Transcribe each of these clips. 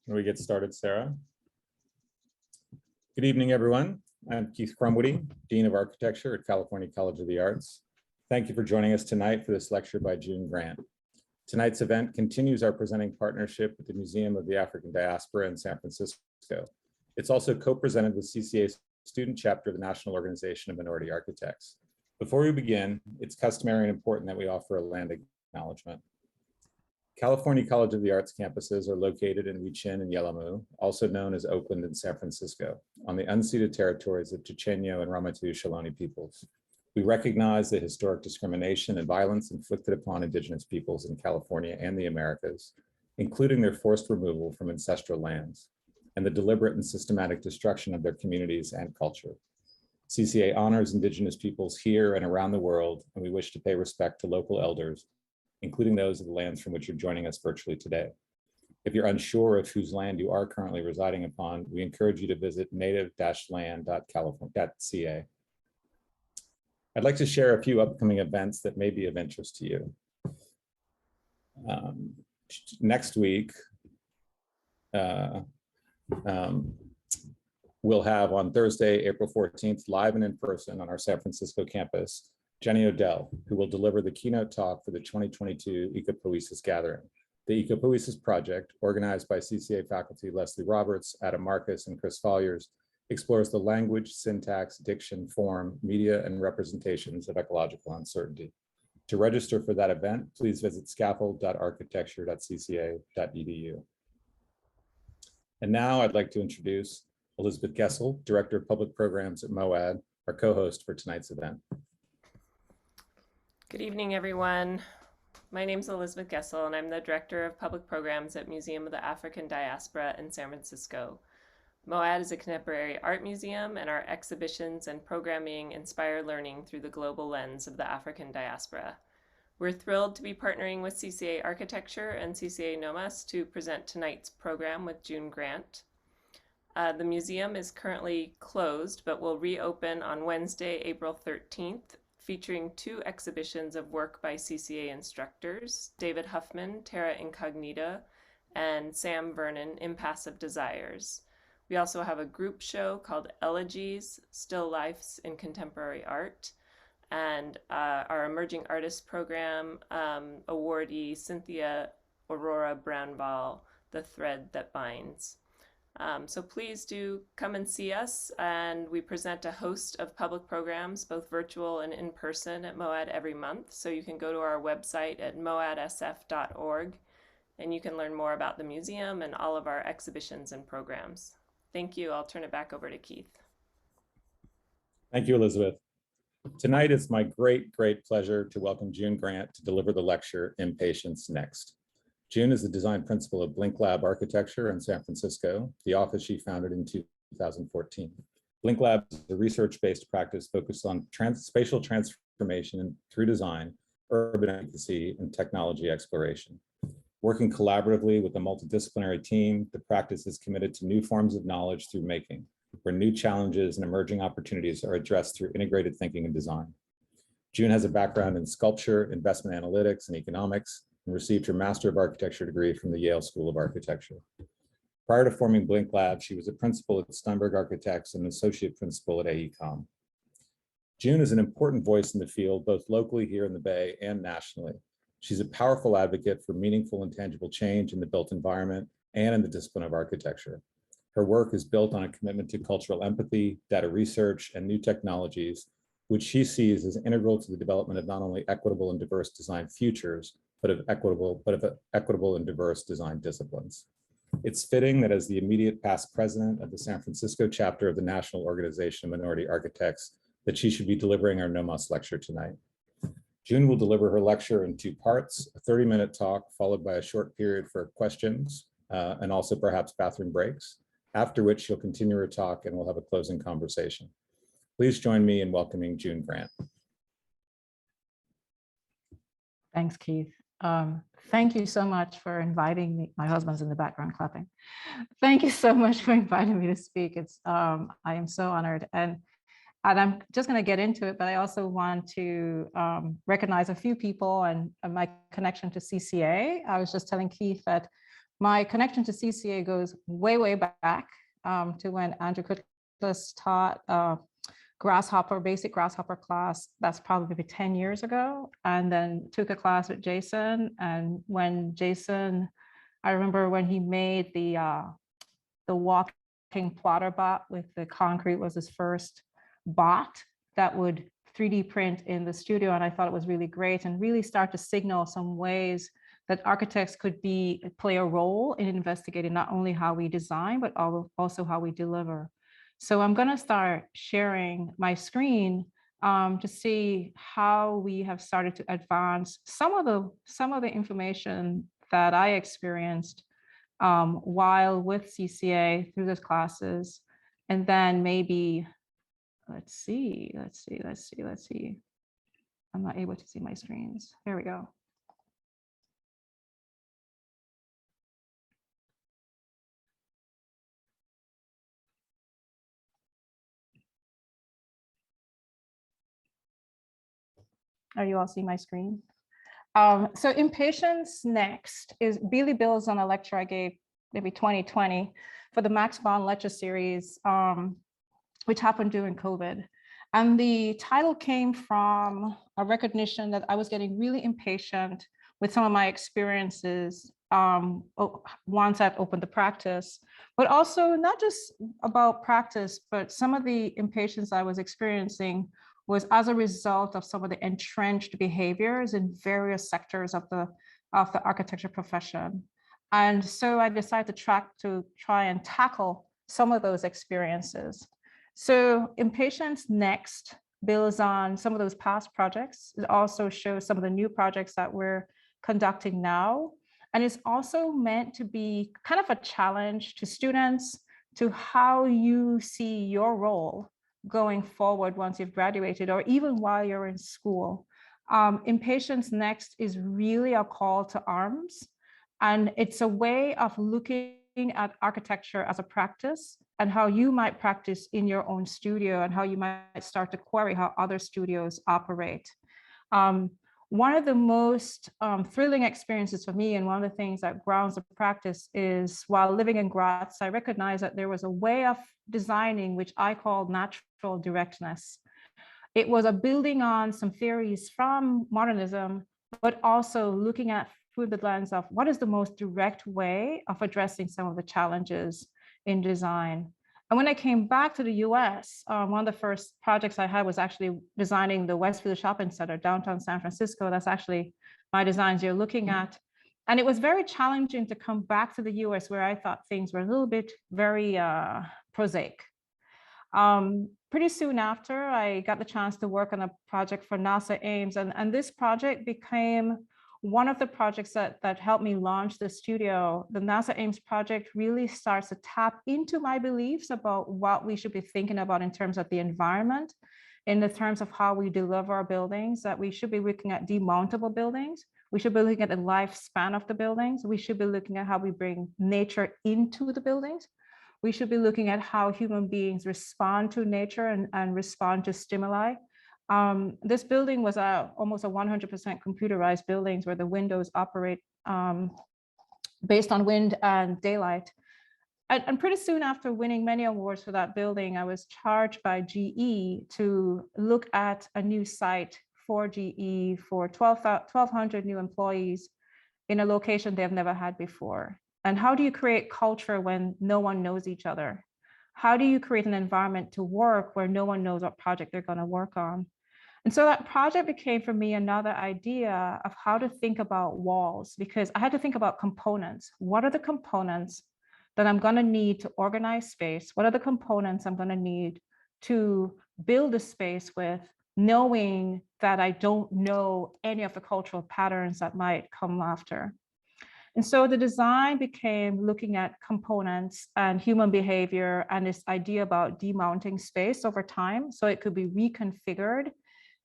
Can we get started, Sarah? Good evening, everyone. I'm Keith Crumwoody, Dean of Architecture at California College of the Arts. Thank you for joining us tonight for this lecture by June Grant. Tonight's event continues our presenting partnership with the Museum of the African Diaspora in San Francisco. It's also co-presented with CCA's student chapter of the National Organization of Minority Architects. Before we begin, it's customary and important that we offer a land acknowledgement. California College of the Arts campuses are located in Huichin and Yelamu, also known as Oakland and San Francisco, on the unceded territories of Chochenyo and Ramaytush Ohlone peoples. We recognize the historic discrimination and violence inflicted upon Indigenous peoples in California and the Americas, including their forced removal from ancestral lands, and the deliberate and systematic destruction of their communities and culture. CCA honors Indigenous peoples here and around the world, and we wish to pay respect to local elders, including those of the lands from which you're joining us virtually today. If you're unsure of whose land you are currently residing upon, we encourage you to visit native-land.california.ca. I'd like to share a few upcoming events that may be of interest to you. Next week, we'll have on Thursday, April 14th, live and in person on our San Francisco campus, Jenny Odell, who will deliver the keynote talk for the 2022 Ecopoiesis Gathering. The Ecopoiesis project, organized by CCA faculty Leslie Roberts, Adam Marcus, and Chris Folliers, explores the language, syntax, diction, form, media, and representations of ecological uncertainty. To register for that event, please visit scaffold.architecture.cca.edu. And now I'd like to introduce Elizabeth Gessel, Director of Public Programs at Moab, our co-host for tonight's event. Good evening, everyone. My name is Elizabeth Gessel, and I'm the Director of Public Programs at Museum of the African Diaspora in San Francisco. Moab is a contemporary art museum, and our exhibitions and programming inspire learning through the global lens of the African diaspora. We're thrilled to be partnering with CCA Architecture and CCA NOMAS to present tonight's program with June Grant. The museum is currently closed, but will reopen on Wednesday, April 13th, featuring 2 exhibitions of work by CCA instructors, David Huffman, Terra Incognita, and Sam Vernon, Impassive Desires. We also have a group show called Elegies, Still Lifes in Contemporary Art, and our Emerging Artists Program awardee, Cynthia Aurora Brownball, The Thread That Binds. So please do come and see us, and we present a host of public programs, both virtual and in person at Moab every month. So you can go to our website at moadsf.org, and you can learn more about the museum and all of our exhibitions and programs. Thank you. I'll turn it back over to Keith. Thank you, Elizabeth. Tonight, it's my great pleasure to welcome June Grant to deliver the lecture, Impatience Next. June is the design principal of blinkLAB Architecture in San Francisco, the office she founded in 2014. blinkLAB is a research-based practice focused on spatial transformation through design, urban advocacy, and technology exploration. Working collaboratively with a multidisciplinary team, the practice is committed to new forms of knowledge through making, where new challenges and emerging opportunities are addressed through integrated thinking and design. June has a background in sculpture, investment analytics, and economics, and received her Master of Architecture degree from the Yale School of Architecture. Prior to forming blinkLAB, she was a principal at Steinberg Architects and an associate principal at AECOM. June is an important voice in the field, both locally here in the Bay and nationally. She's a powerful advocate for meaningful and tangible change in the built environment and in the discipline of architecture. Her work is built on a commitment to cultural empathy, data research, and new technologies, which she sees as integral to the development of not only equitable and diverse design futures, but of equitable and diverse design disciplines. It's fitting that as the immediate past president of the San Francisco chapter of the National Organization of Minority Architects, that she should be delivering our NOMAS lecture tonight. June will deliver her lecture in 2 parts, a 30-minute talk followed by a short period for questions and also perhaps bathroom breaks, after which she'll continue her talk and we'll have a closing conversation. Please join me in welcoming June Grant. Thanks, Keith. Thank you so much for inviting me. My husband's in the background clapping. Thank you so much for inviting me to speak. I am so honored. And I'm just going to get into it, but I also want to recognize a few people and my connection to CCA. I was just telling Keith that My connection to CCA goes way, way back to when Andrew Kutless taught basic Grasshopper class. That's probably maybe 10 years ago. And then took a class with Jason. And when Jason, I remember when he made the walking plotter bot with the concrete was his first bot that would 3D print in the studio. And I thought it was really great and really start to signal some ways that architects could play a role in investigating not only how we design, but also how we deliver. So I'm going to start sharing my screen to see how we have started to advance some of the information that I experienced while with CCA through those classes. And then maybe, let's see. I'm not able to see my screens. There we go. Are you all seeing my screen? So Impatience Next really builds on a lecture I gave maybe 2020 for the Max Bond lecture series, which happened during COVID. And the title came from a recognition that I was getting really impatient with some of my experiences once I've opened the practice, but also not just about practice, but some of the impatience I was experiencing was as a result of some of the entrenched behaviors in various sectors of the architecture profession. And so I decided to try and tackle some of those experiences. So Impatience Next builds on some of those past projects. It also shows some of the new projects that we're conducting now. And it's also meant to be kind of a challenge to students to how you see your role going forward once you've graduated or even while you're in school. Impatience Next is really a call to arms, and it's a way of looking at architecture as a practice and how you might practice in your own studio and how you might start to query how other studios operate. One of the most thrilling experiences for me, and one of the things that grounds the practice, is while living in Graz, I recognized that there was a way of designing which I called natural directness. It was a building on some theories from modernism, but also looking at through the lens of what is the most direct way of addressing some of the challenges in design. And when I came back to the US, one of the first projects I had was actually designing the Westfield Shopping Center, downtown San Francisco. That's actually my designs you're looking at. And it was very challenging to come back to the US where I thought things were a little bit very prosaic. Pretty soon after, I got the chance to work on a project for NASA Ames. And this project became one of the projects that helped me launch the studio. The NASA Ames project really starts to tap into my beliefs about what we should be thinking about in terms of the environment, in the terms of how we deliver our buildings, that we should be looking at demountable buildings. We should be looking at the lifespan of the buildings. We should be looking at how we bring nature into the buildings. We should be looking at how human beings respond to nature and respond to stimuli. This building was almost a 100% computerized buildings where the windows operate based on wind and daylight. And pretty soon after winning many awards for that building, I was charged by GE to look at a new site for GE for 1,200 new employees in a location they've never had before. And how do you create culture when no one knows each other? How do you create an environment to work where no one knows what project they're going to work on? And so that project became for me another idea of how to think about walls, because I had to think about components. What are the components that I'm going to need to organize space? What are the components I'm going to need to build a space with, knowing that I don't know any of the cultural patterns that might come after? And so the design became looking at components and human behavior and this idea about demounting space over time so it could be reconfigured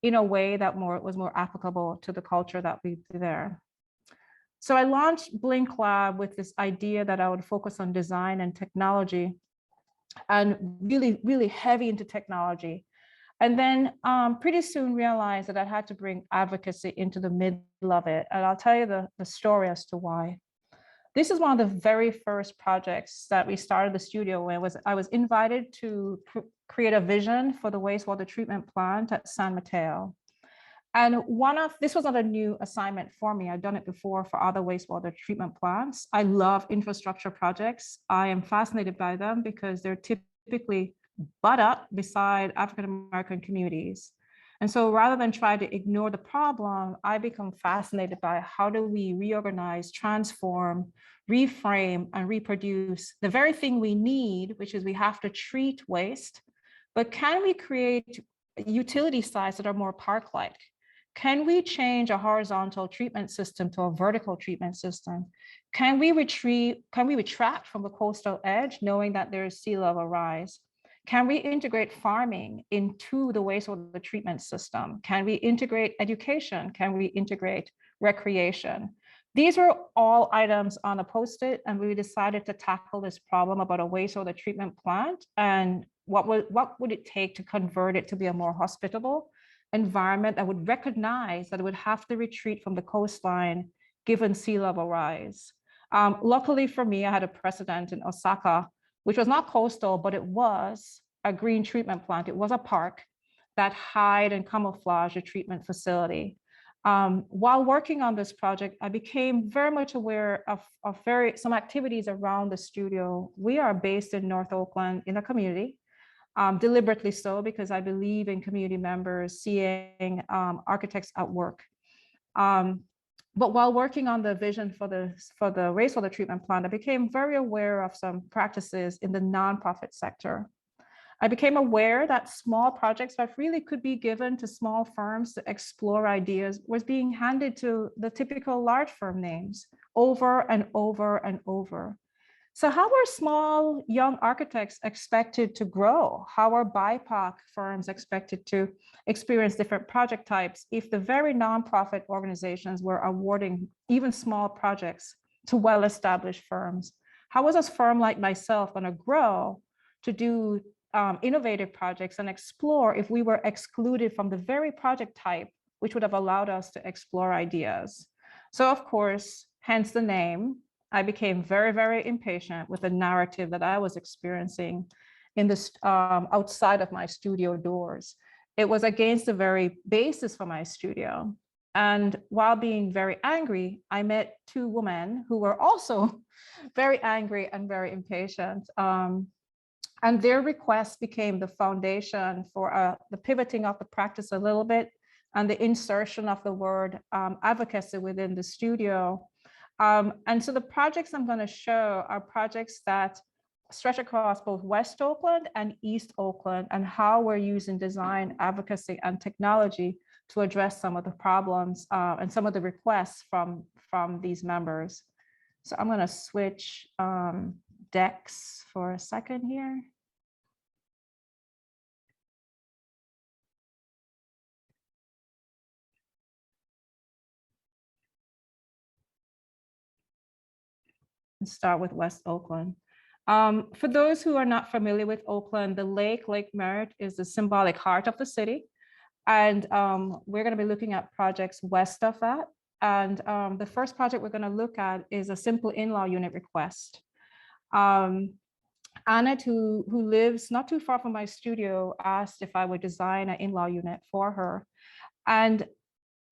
in a way that was more applicable to the culture that we do there. So I launched blinkLAB with this idea that I would focus on design and technology and really, really heavy into technology. And then pretty soon realized that I had to bring advocacy into the middle of it. And I'll tell you the story as to why. This is one of the very first projects that we started the studio when I was invited to create a vision for the wastewater treatment plant at San Mateo. And this was not a new assignment for me. I've done it before for other wastewater treatment plants. I love infrastructure projects. I am fascinated by them because they're typically butt up beside African-American communities. And so rather than try to ignore the problem, I become fascinated by how do we reorganize, transform, reframe, and reproduce the very thing we need, which is we have to treat waste, but can we create utility sites that are more park-like? Can we change a horizontal treatment system to a vertical treatment system? Can we retract from the coastal edge, knowing that there's sea level rise? Can we integrate farming into the wastewater treatment system? Can we integrate education? Can we integrate recreation? These were all items on a post-it, and we decided to tackle this problem about a wastewater treatment plant and what would it take to convert it to be a more hospitable environment that would recognize that it would have to retreat from the coastline given sea level rise. Luckily for me, I had a precedent in Osaka, which was not coastal, but it was a green treatment plant. It was a park that hide and camouflage a treatment facility. While working on this project, I became very much aware of some activities around the studio. We are based in North Oakland in a community. Deliberately so, because I believe in community members seeing architects at work. But while working on the vision for the wastewater treatment plant, I became very aware of some practices in the nonprofit sector. I became aware that small projects that really could be given to small firms to explore ideas was being handed to the typical large firm names over and over and over. So how are small young architects expected to grow? How are BIPOC firms expected to experience different project types if the very nonprofit organizations were awarding even small projects to well-established firms? How was a firm like myself going to grow to do innovative projects and explore if we were excluded from the very project type, which would have allowed us to explore ideas? So of course, hence the name, I became very, very impatient with the narrative that I was experiencing in this outside of my studio doors. It was against the very basis for my studio. And while being very angry, I met two women who were also very angry and very impatient. And their request became the foundation for the pivoting of the practice a little bit and the insertion of the word advocacy within the studio. And so the projects I'm going to show are projects that stretch across both West Oakland and East Oakland, and how we're using design, advocacy, and technology to address some of the problems and some of the requests from these members. So I'm going to switch decks for a second here. Start with West Oakland. For those who are not familiar with Oakland, the Lake Merritt is the symbolic heart of the city. And we're going to be looking at projects west of that. And the first project we're going to look at is a simple in-law unit request. Annette, who lives not too far from my studio, asked if I would design an in-law unit for her. And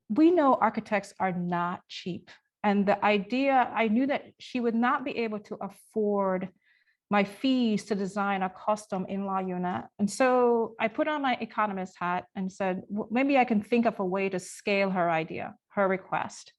we know architects are not cheap. And the idea, I knew that she would not be able to afford my fees to design a custom in-law unit. And so I put on my economist hat and said, maybe I can think of a way to scale her idea, her request.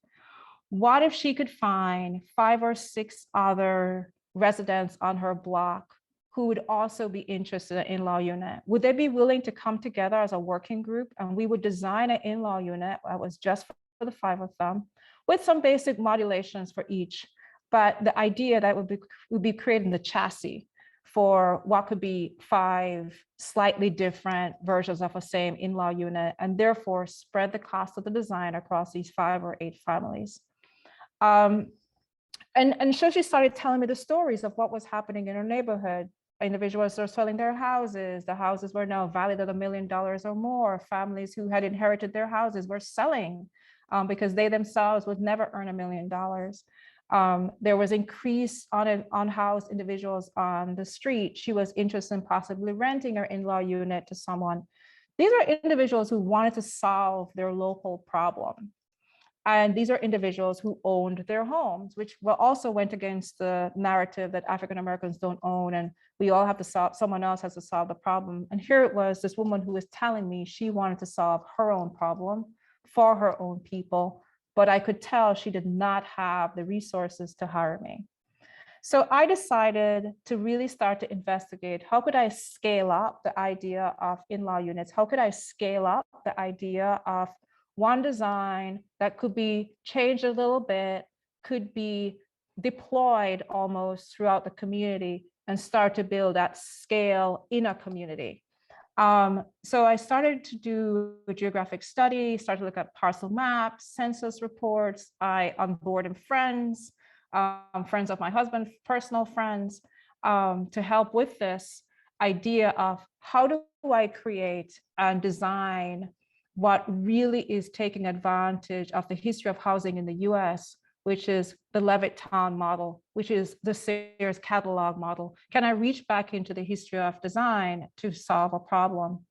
What if she could find 5 or 6 other residents on her block who would also be interested in an in-law unit? Would they be willing to come together as a working group, and we would design an in-law unit that was just for the 5 of them, with some basic modulations for each, but the idea that would be creating the chassis for what could be 5 slightly different versions of a same in-law unit, and therefore spread the cost of the design across these 5 or 8 families. And so she started telling me the stories of what was happening in her neighborhood. Individuals are selling their houses. The houses were now valued at $1 million or more. Families who had inherited their houses were selling because they themselves would never earn $1 million. There was increase on unhoused individuals on the street. She was interested in possibly renting her in-law unit to someone. These are individuals who wanted to solve their local problem. And these are individuals who owned their homes, which also went against the narrative that African Americans don't own and we all have to solve, someone else has to solve the problem. And here it was this woman who was telling me she wanted to solve her own problem for her own people, but I could tell she did not have the resources to hire me. So I decided to really start to investigate, how could I scale up the idea of in-law units? How could I scale up the idea of one design that could be changed a little bit, could be deployed almost throughout the community and start to build that scale in a community. So I started to do a geographic study, started to look at parcel maps, census reports. I onboarded friends, friends of my husband, personal friends, to help with this idea of how do I create and design what really is taking advantage of the history of housing in the US, which is the Levittown model, which is the Sears catalog model. Can I reach back into the history of design to solve a problem?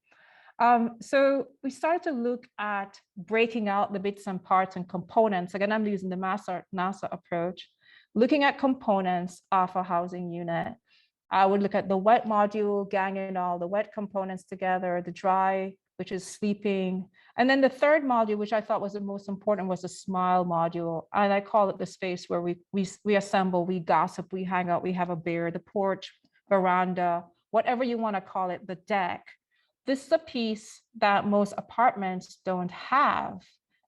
So we started to look at breaking out the bits and parts and components. Again, I'm using the NASA approach, looking at components of a housing unit. I would look at the wet module, ganging all the wet components together, the dry, which is sleeping. And then the third module, which I thought was the most important, was the smile module. And I call it the space where we assemble, we gossip, we hang out, we have a beer, the porch, veranda, whatever you want to call it, the deck. This is a piece that most apartments don't have.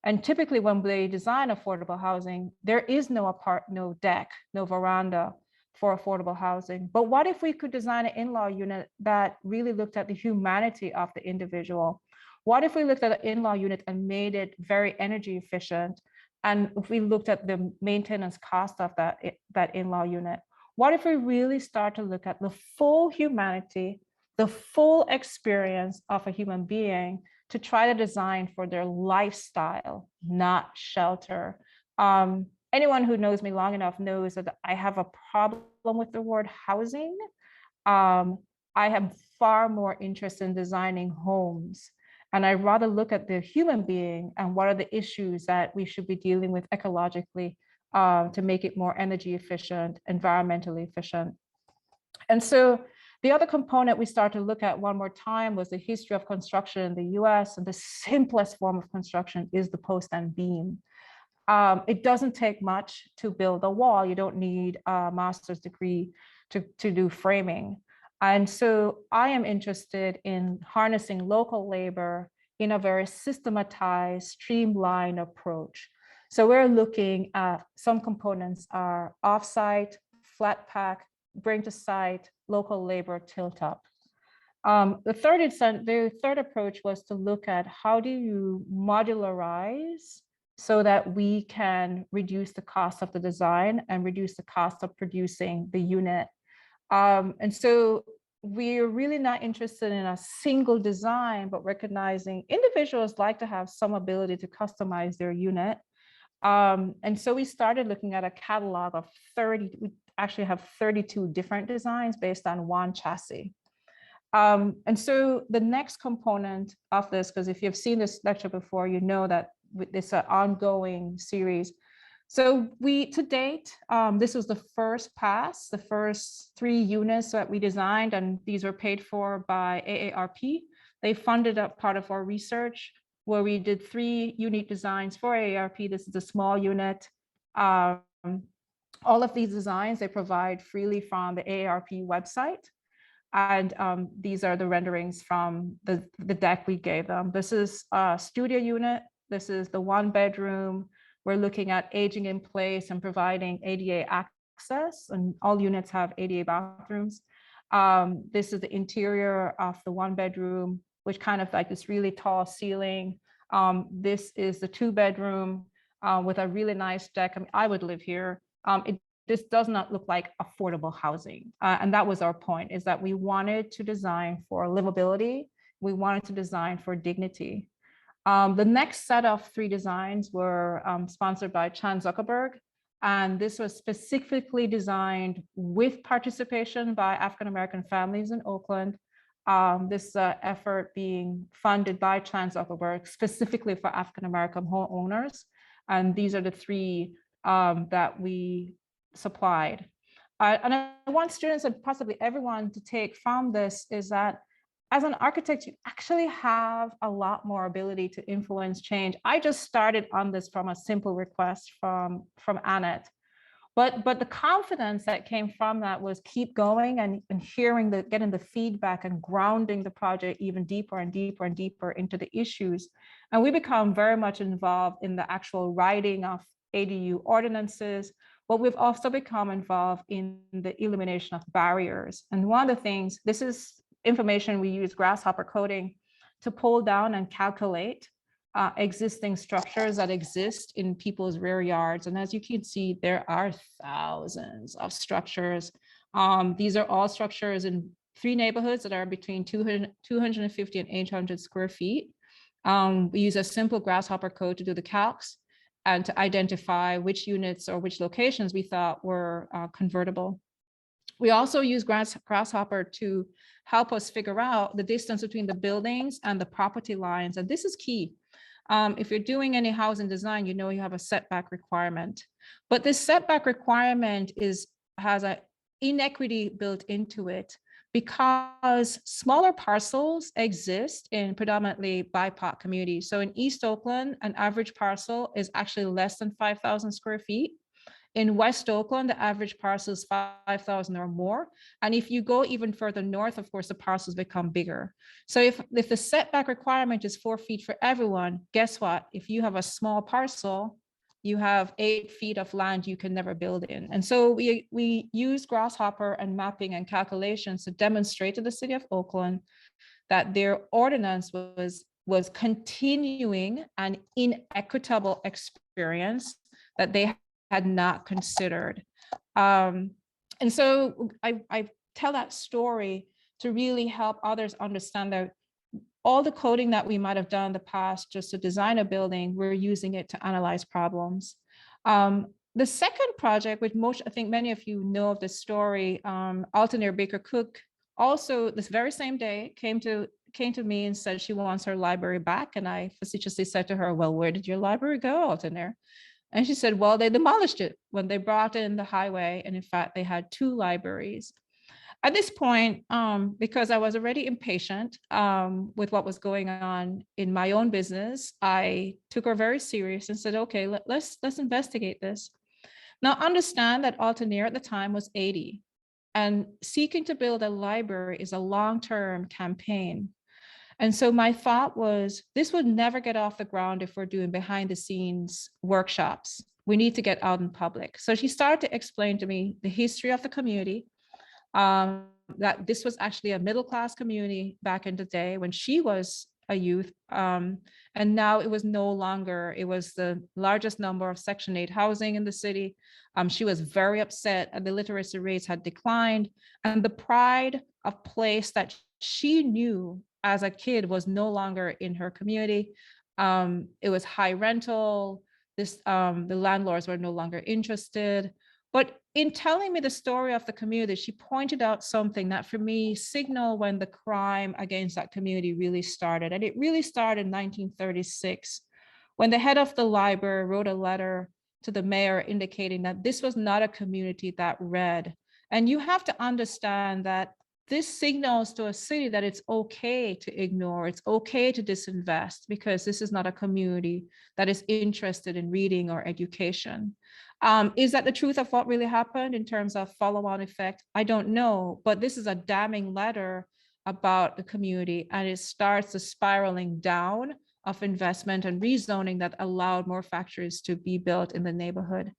And typically when they design affordable housing, there is no deck, no veranda for affordable housing. But what if we could design an in-law unit that really looked at the humanity of the individual? What if we looked at an in-law unit and made it very energy efficient? And if we looked at the maintenance cost of that in-law unit? What if we really start to look at the full humanity, the full experience of a human being to try to design for their lifestyle, not shelter? Anyone who knows me long enough knows that I have a problem with the word housing. I am far more interested in designing homes. And I'd rather look at the human being and what are the issues that we should be dealing with ecologically to make it more energy efficient, environmentally efficient. And so the other component we started to look at one more time was the history of construction in the US. And the simplest form of construction is the post and beam. It doesn't take much to build a wall. You don't need a master's degree to do framing. And so I am interested in harnessing local labor in a very systematized, streamlined approach. So we're looking at some components are offsite, flat pack, bring to site, local labor, tilt up. The third approach was to look at how do you modularize so that we can reduce the cost of the design and reduce the cost of producing the unit. And so we're really not interested in a single design, but recognizing individuals like to have some ability to customize their unit. And so we started looking at a catalog of 30, we actually have 32 different designs based on one chassis. And so the next component of this, because if you've seen this lecture before, you know that it's an ongoing series. So to date, this was the first pass, the first 3 units that we designed, and these were paid for by AARP. They funded up part of our research where we did 3 unique designs for AARP. This is a small unit. All of these designs, they provide freely from the AARP website. And these are the renderings from the deck we gave them. This is a studio unit. This is the 1-bedroom. We're looking at aging in place and providing ADA access, and all units have ADA bathrooms. This is the interior of the 1-bedroom, which kind of like this really tall ceiling. This is the 2-bedroom with a really nice deck. I mean, I would live here. This does not look like affordable housing. And that was our point, is that we wanted to design for livability. We wanted to design for dignity. The next set of 3 designs were sponsored by Chan Zuckerberg. And this was specifically designed with participation by African-American families in Oakland. This effort being funded by Chance Zuckerberg specifically for African-American homeowners. And these are the three that we supplied. And I want students and possibly everyone to take from this is that as an architect, you actually have a lot more ability to influence change. I just started on this from a simple request from Annette. But the confidence that came from that was keep going and hearing getting the feedback and grounding the project even deeper and deeper and deeper into the issues. And we become very much involved in the actual writing of ADU ordinances, but we've also become involved in the elimination of barriers. And one of the things, this is information we use grasshopper coding to pull down and calculate existing structures that exist in people's rear yards. And as you can see, there are thousands of structures. These are all structures in 3 neighborhoods that are between 250 and 800 square feet. We use a simple grasshopper code to do the calcs and to identify which units or which locations we thought were convertible. We also use Grasshopper to help us figure out the distance between the buildings and the property lines. And this is key. If you're doing any housing design, you know you have a setback requirement. But this setback requirement has an inequity built into it because smaller parcels exist in predominantly BIPOC communities. So in East Oakland, an average parcel is actually less than 5,000 square feet. In West Oakland, the average parcel is 5,000 or more. And if you go even further north, of course, the parcels become bigger. So if the setback requirement is 4 feet for everyone, guess what? If you have a small parcel, you have 8 feet of land you can never build in. And so we use Grasshopper and mapping and calculations to demonstrate to the city of Oakland that their ordinance was continuing an inequitable experience that they had not considered. And so I tell that story to really help others understand that all the coding that we might have done in the past just to design a building, we're using it to analyze problems. The second project, which I think many of you know of this story, Altenair Baker Cook, also this very same day came to me and said she wants her library back. And I facetiously said to her, well, where did your library go, Altenair? And she said, well, they demolished it when they brought in the highway. And in fact, they had 2 libraries. At this point, because I was already impatient with what was going on in my own business, I took her very serious and said, okay, let's investigate this. Now understand that Altenair at the time was 80, and seeking to build a library is a long-term campaign. And so my thought was, this would never get off the ground if we're doing behind the scenes workshops. We need to get out in public. So she started to explain to me the history of the community, that this was actually a middle-class community back in the day when she was a youth. And now it was no longer, it was the largest number of Section 8 housing in the city. She was very upset and the literacy rates had declined, and the pride of place that she knew as a kid was no longer in her community. It was high rental. The landlords were no longer interested. But in telling me the story of the community, she pointed out something that for me signaled when the crime against that community really started. And it really started in 1936, when the head of the library wrote a letter to the mayor indicating that this was not a community that read. And you have to understand that this signals to a city that it's okay to ignore, it's okay to disinvest, because this is not a community that is interested in reading or education. Is that the truth of what really happened in terms of follow-on effect? I don't know, but this is a damning letter about the community, and it starts the spiraling down of investment and rezoning that allowed more factories to be built in the neighborhood.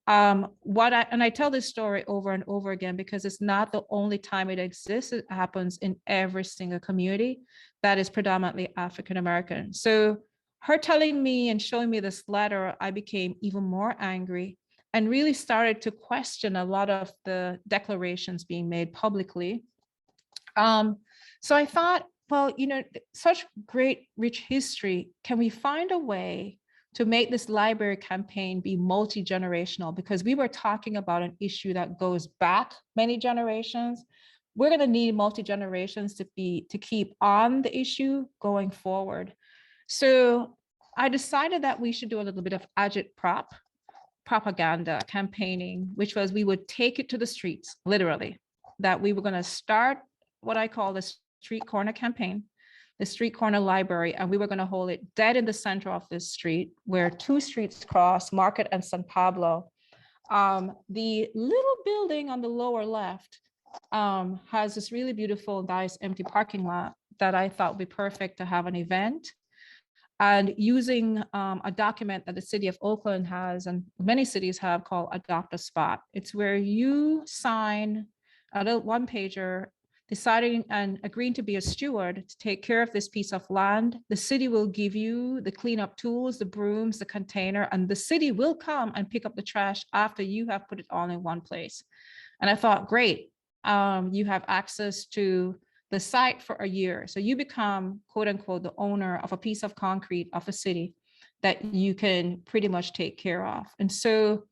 And I tell this story over and over again because it's not the only time it exists. It happens in every single community that is predominantly African-American. So her telling me and showing me this letter, I became even more angry and really started to question a lot of the declarations being made publicly. So I thought, well, you know, such great, rich history, can we find a way to make this library campaign be multi-generational, because we were talking about an issue that goes back many generations. We're going to need multi-generations to keep on the issue going forward. So I decided that we should do a little bit of propaganda campaigning, which was we would take it to the streets, literally, that we were going to start what I call the street corner campaign, the street corner library, and we were going to hold it dead in the center of this street where two streets cross, Market and San Pablo. The little building on the lower left has this really beautiful, nice empty parking lot that I thought would be perfect to have an event. And using a document that the city of Oakland has and many cities have called Adopt a Spot. It's where you sign a little one pager deciding and agreeing to be a steward to take care of this piece of land. The city will give you the cleanup tools, the brooms, the container, and the city will come and pick up the trash after you have put it all in one place. And I thought, great, you have access to the site for a year. So you become, quote unquote, the owner of a piece of concrete of a city that you can pretty much take care of. And so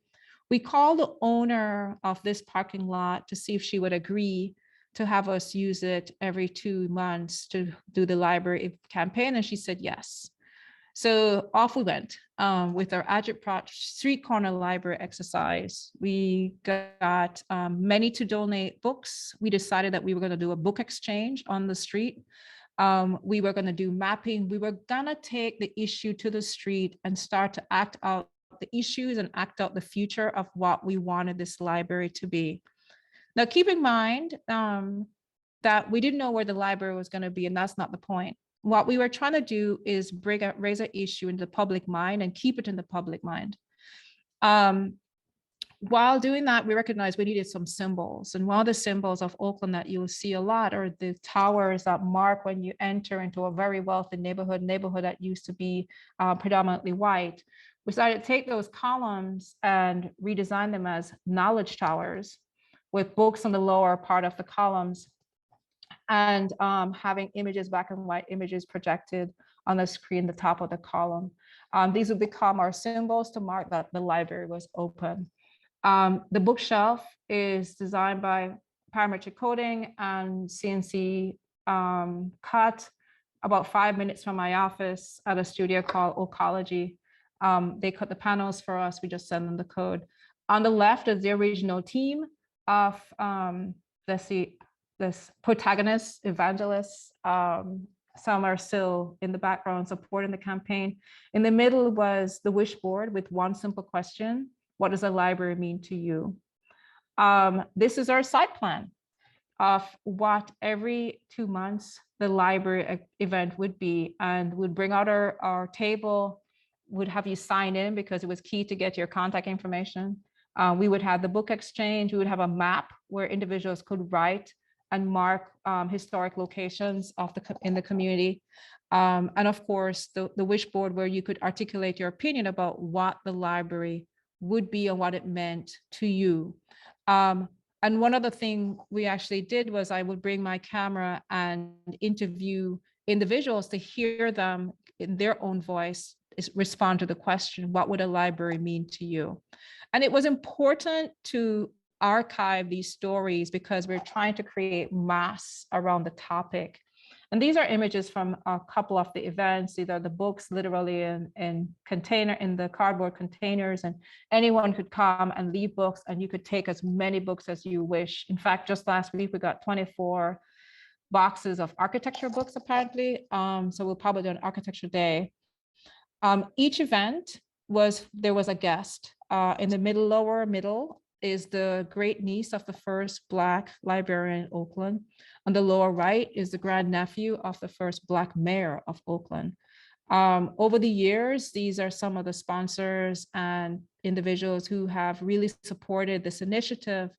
we called the owner of this parking lot to see if she would agree to have us use it every 2 months to do the library campaign. And she said yes. So off we went with our agitprop street corner library exercise. We got many to donate books. We decided that we were going to do a book exchange on the street. We were going to do mapping. We were going to take the issue to the street and start to act out the issues and act out the future of what we wanted this library to be. Now, keep in mind that we didn't know where the library was going to be, and that's not the point. What we were trying to do is raise an issue in the public mind and keep it in the public mind. While doing that, we recognized we needed some symbols. And one of the symbols of Oakland that you will see a lot are the towers that mark when you enter into a very wealthy neighborhood that used to be predominantly white. We decided to take those columns and redesign them as knowledge towers with books on the lower part of the columns and having images, black and white images projected on the screen, the top of the column. These would become our symbols to mark that the library was open. The bookshelf is designed by parametric coding and CNC cut about 5 minutes from my office at a studio called Oakology. They cut the panels for us. We just send them the code. On the left is the original team of this protagonists, evangelists. Some are still in the background supporting the campaign. In the middle was the wish board with one simple question: what does a library mean to you? This is our site plan of what every 2 months the library event would be, and would bring out our table, would have you sign in because it was key to get your contact information. We would have the book exchange. We would have a map where individuals could write and mark historic locations in the community. And of course, the wish board where you could articulate your opinion about what the library would be and what it meant to you. And one other thing we actually did was I would bring my camera and interview individuals to hear them in their own voice respond to the question, what would a library mean to you? And it was important to archive these stories because we're trying to create mass around the topic. And these are images from a couple of the events. These are the books literally in the cardboard containers, and anyone could come and leave books, and you could take as many books as you wish. In fact, just last week, we got 24 boxes of architecture books, apparently. So we'll probably do an architecture day. Each event there was a guest. In the lower middle is the great niece of the first Black librarian in Oakland. On the lower right is the grandnephew of the first Black mayor of Oakland. Over the years, these are some of the sponsors and individuals who have really supported this initiative.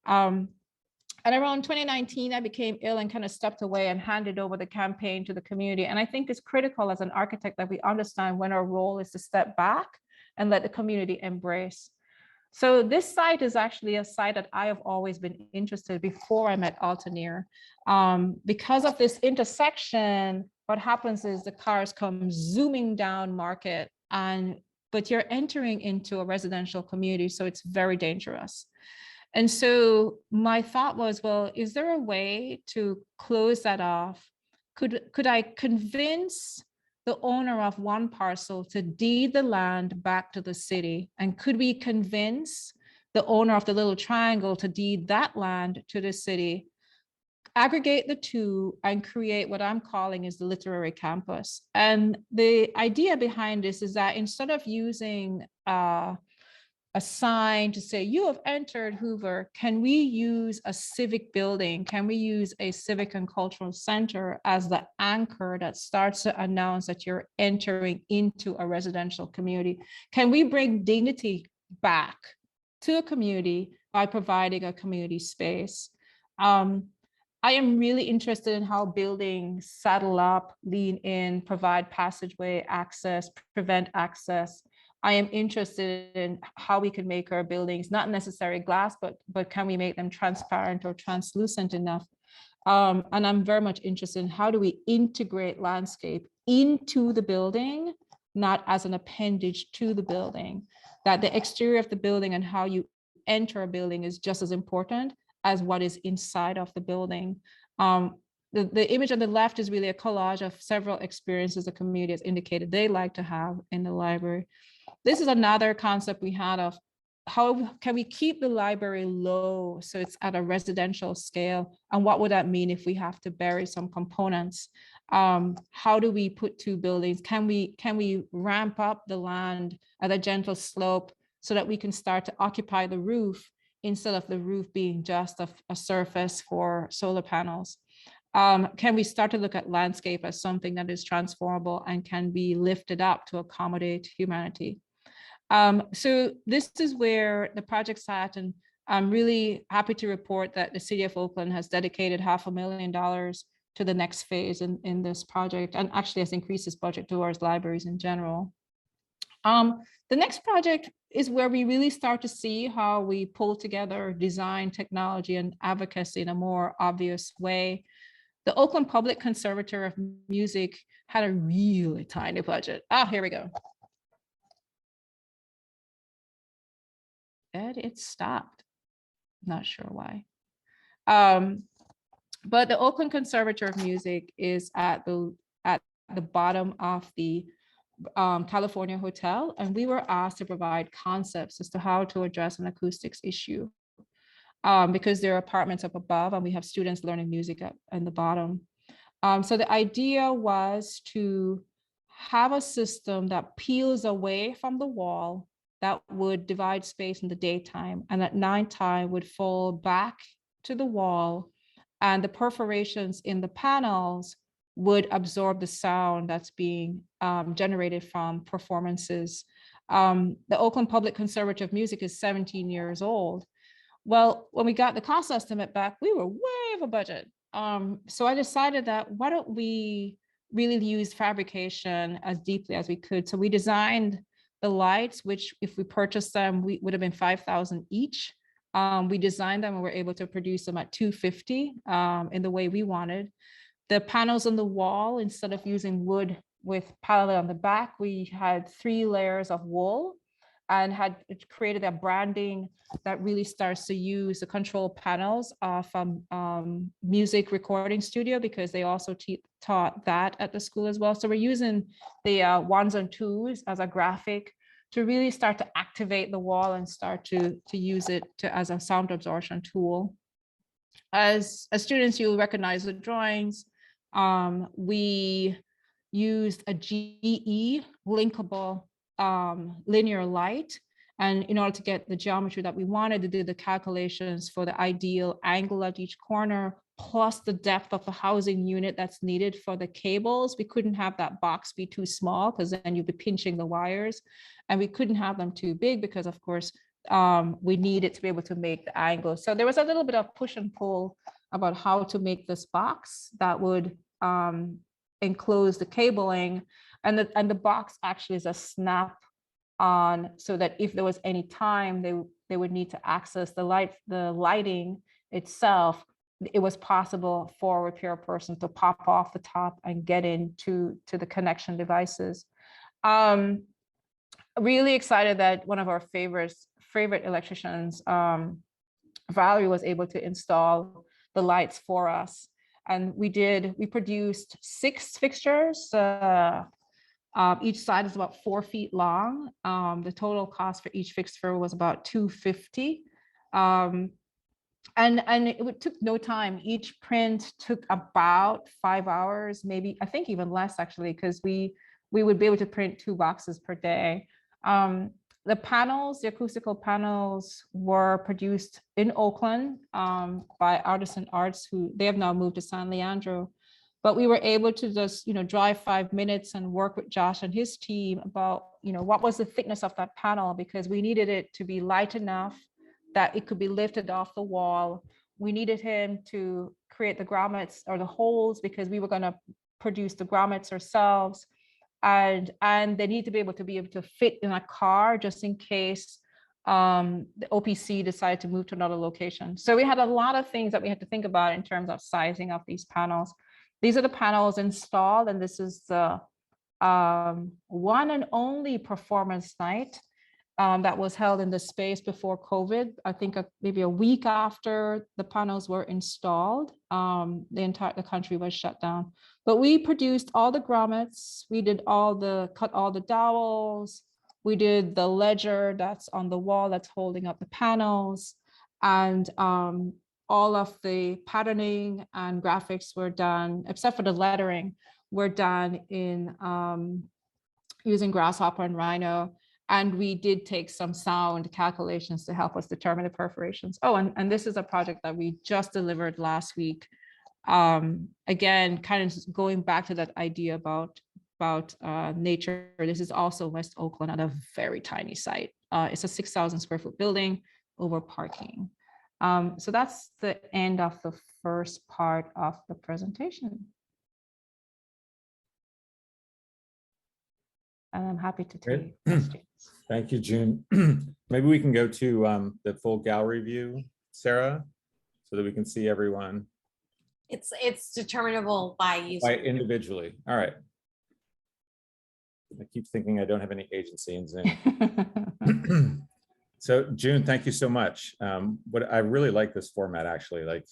And around 2019, I became ill and kind of stepped away and handed over the campaign to the community. And I think it's critical as an architect that we understand when our role is to step back and let the community embrace. So this site is actually a site that I have always been interested before I met Altaneer. Because of this intersection, what happens is the cars come zooming down Market, and but you're entering into a residential community, so it's very dangerous. And so my thought was, well, is there a way to close that off? Could I convince the owner of one parcel to deed the land back to the city? And could we convince the owner of the little triangle to deed that land to the city, aggregate the two, and create what I'm calling is the literary campus? And the idea behind this is that instead of using a sign to say, you have entered Hoover, can we use a civic building? Can we use a civic and cultural center as the anchor that starts to announce that you're entering into a residential community? Can we bring dignity back to a community by providing a community space? I am really interested in how buildings saddle up, lean in, provide passageway access, prevent access. I am interested in how we can make our buildings not necessarily glass, but can we make them transparent or translucent enough? And I'm very much interested in how do we integrate landscape into the building, not as an appendage to the building, that the exterior of the building and how you enter a building is just as important as what is inside of the building. The image on the left is really a collage of several experiences the community has indicated they like to have in the library. This is another concept we had of how can we keep the library low so it's at a residential scale, and what would that mean if we have to bury some components? How do we put two buildings? Can we ramp up the land at a gentle slope so that we can start to occupy the roof instead of the roof being just a surface for solar panels? Can we start to look at landscape as something that is transformable and can be lifted up to accommodate humanity? So this is where the project sat, and I'm really happy to report that the city of Oakland has dedicated $500,000 to the next phase in this project, and actually has increased its budget towards libraries in general. The next project is where we really start to see how we pull together design, technology, and advocacy in a more obvious way. The Oakland Public Conservatory of Music had a really tiny budget. Here we go. And it stopped. Not sure why. But the Oakland Conservatory of Music is at the bottom of the California Hotel, and we were asked to provide concepts as to how to address an acoustics issue, because there are apartments up above and we have students learning music up in the bottom. So the idea was to have a system that peels away from the wall, that would divide space in the daytime, and at nighttime would fall back to the wall, and the perforations in the panels would absorb the sound that's being generated from performances. The Oakland Public Conservatory of Music is 17 years old. Well, when we got the cost estimate back, we were way over budget. So I decided that why don't we really use fabrication as deeply as we could. So we designed the lights, which if we purchased them, we would have been $5,000 each. We designed them and were able to produce them at $250 in the way we wanted. The panels on the wall, instead of using wood with palette on the back, we had 3 layers of wool and had created a branding that really starts to use the control panels from music recording studio, because they also taught that at the school as well. So we're using the ones and twos as a graphic to really start to activate the wall and start to use it as a sound absorption tool. As students, you'll recognize the drawings. We used a GE linkable linear light, and in order to get the geometry that we wanted to do the calculations for the ideal angle at each corner, plus the depth of the housing unit that's needed for the cables. We couldn't have that box be too small, because then you'd be pinching the wires, and we couldn't have them too big because, of course, we needed to be able to make the angle. So there was a little bit of push and pull about how to make this box that would enclose the cabling, and the box actually is a snap on, so that if there was any time they would need to access the lighting itself, it was possible for a repair person to pop off the top and get into the connection devices. really excited that one of our favorite electricians, Valerie, was able to install the lights for us. And we produced 6 fixtures. Each side is about 4 feet long. The total cost for each fixture was about $250. And it took no time. Each print took about 5 hours, maybe, I think even less actually, because we would be able to print 2 boxes per day. The panels, the acoustical panels, were produced in Oakland by Artisan Arts, who they have now moved to San Leandro. But we were able to just, drive 5 minutes and work with Josh and his team about, what was the thickness of that panel, because we needed it to be light enough that it could be lifted off the wall. We needed him to create the grommets or the holes because we were going to produce the grommets ourselves. And they need to be able to fit in a car just in case the OPC decided to move to another location. So we had a lot of things that we had to think about in terms of sizing of these panels. These are the panels installed, and this is the one and only performance night that was held in the space before COVID. I think maybe a week after the panels were installed, the country was shut down. But we produced all the grommets. We did cut all the dowels. We did the ledger that's on the wall that's holding up the panels, and all of the patterning and graphics were done, except for the lettering, were done in using Grasshopper and Rhino. And we did take some sound calculations to help us determine the perforations. Oh, and this is a project that we just delivered last week. Again, kind of going back to that idea about nature. This is also West Oakland at a very tiny site. It's a 6,000 square foot building over parking. So that's the end of the first part of the presentation. And I'm happy to take questions. Thank you, June. Maybe we can go to the full gallery view, Sarah, so that we can see everyone. It's determinable by user. By individually. All right. I keep thinking I don't have any agency in Zoom. So June, thank you so much. What I really like this format, actually, like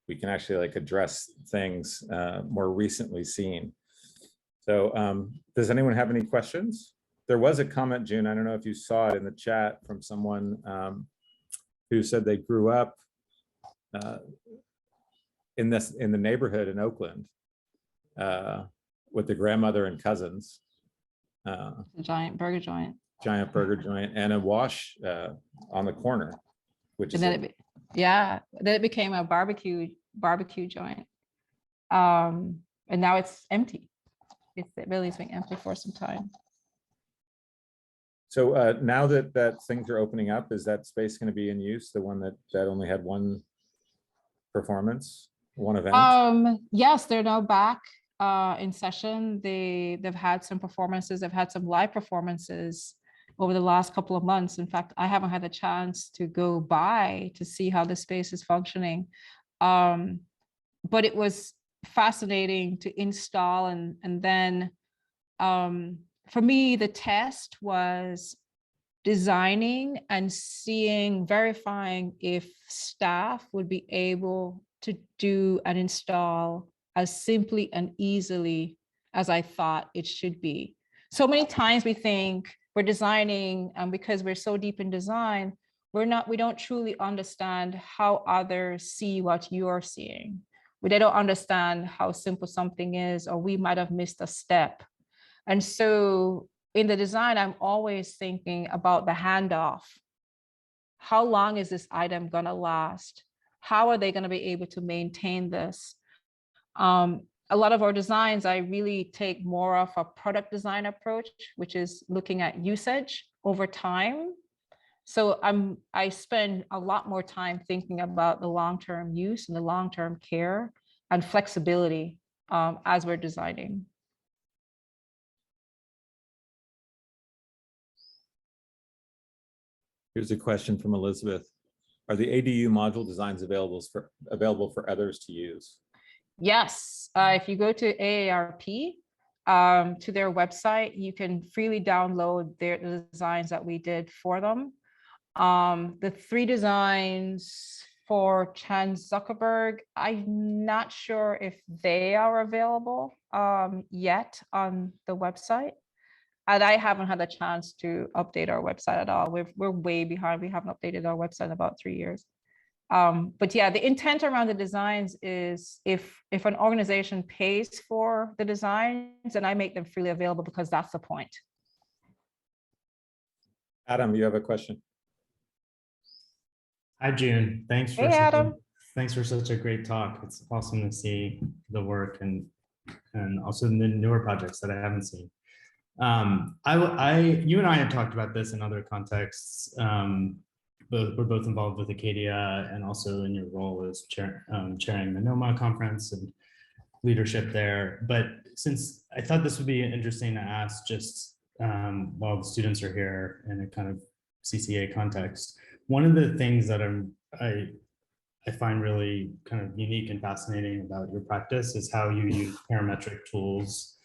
we can actually address things more recently seen. So does anyone have any questions? There was a comment, June, I don't know if you saw it in the chat, from someone who said they grew up in the neighborhood in Oakland with the grandmother and cousins. A giant burger joint. Giant burger joint and a wash on the corner, which is then it became a barbecue joint, and now it's empty. It really has been empty for some time. So now that things are opening up, is that space going to be in use? The one that only had one performance, one event? Yes, they're now back in session. They've had some performances. They've had some live performances over the last couple of months. In fact, I haven't had the chance to go by to see how the space is functioning. But it was fascinating to install. And then for me, the test was designing and verifying if staff would be able to do and install as simply and easily as I thought it should be. So many times we think we're designing, and because we're so deep in design, we don't truly understand how others see what you're seeing. They don't understand how simple something is, or we might have missed a step. And so in the design, I'm always thinking about the handoff. How long is this item going to last? How are they going to be able to maintain this? A lot of our designs, I really take more of a product design approach, which is looking at usage over time. So I spend a lot more time thinking about the long-term use and the long-term care and flexibility as we're designing. Here's a question from Elizabeth. Are the ADU module designs available for others to use? Yes, if you go to AARP, to their website. You can freely download the designs that we did for them. The 3 designs for Chan Zuckerberg, I'm not sure if they are available yet on the website. And I haven't had a chance to update our website at all. We're way behind. We haven't updated our website in about 3 years. But yeah, the intent around the designs is if an organization pays for the designs, then I make them freely available because that's the point. Adam, you have a question? Hi, June. Hey, Adam. Thanks for such a great talk. It's awesome to see the work and also the newer projects that I haven't seen. You and I had talked about this in other contexts. We're both involved with Acadia and also in your role as chairing the NOMA conference and leadership there. But since I thought this would be interesting to ask just while the students are here in a kind of CCA context, one of the things that I find really kind of unique and fascinating about your practice is how you use parametric tools.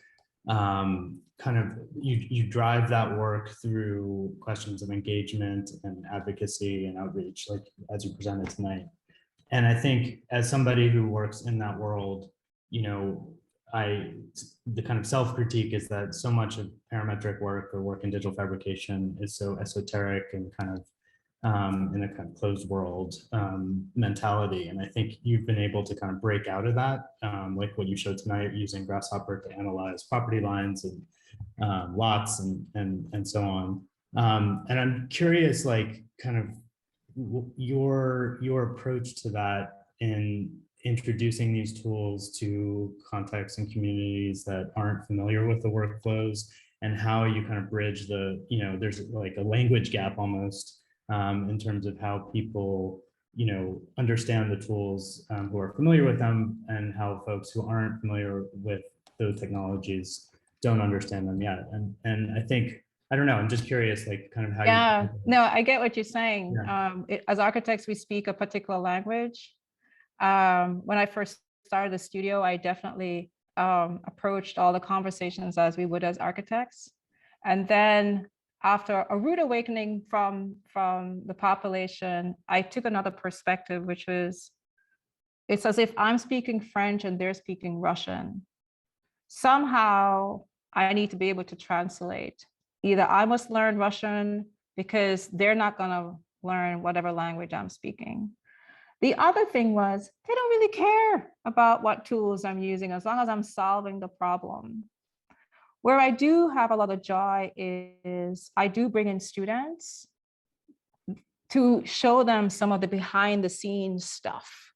Kind of you drive that work through questions of engagement and advocacy and outreach, like as you presented tonight. And I think as somebody who works in that world, you know, the kind of self-critique is that so much of parametric work or work in digital fabrication is so esoteric and kind of in a kind of closed world mentality. And I think you've been able to kind of break out of that, like what you showed tonight, using Grasshopper to analyze property lines and lots and so on. And I'm curious, like kind of your approach to that in introducing these tools to contexts and communities that aren't familiar with the workflows, and how you kind of bridge the, you know, there's like a language gap almost in terms of how people, you know, understand the tools who are familiar with them, and how folks who aren't familiar with those technologies don't understand them yet. And I think, I don't know, I'm just curious, like kind of how Yeah, no, I get what you're saying. Yeah. As architects, we speak a particular language. When I first started the studio, I definitely approached all the conversations as we would as architects. And then after a rude awakening from the population, I took another perspective, which was, it's as if I'm speaking French and they're speaking Russian. Somehow I need to be able to translate. Either I must learn Russian because they're not gonna learn whatever language I'm speaking. The other thing was, they don't really care about what tools I'm using as long as I'm solving the problem. Where I do have a lot of joy is I do bring in students to show them some of the behind the scenes stuff.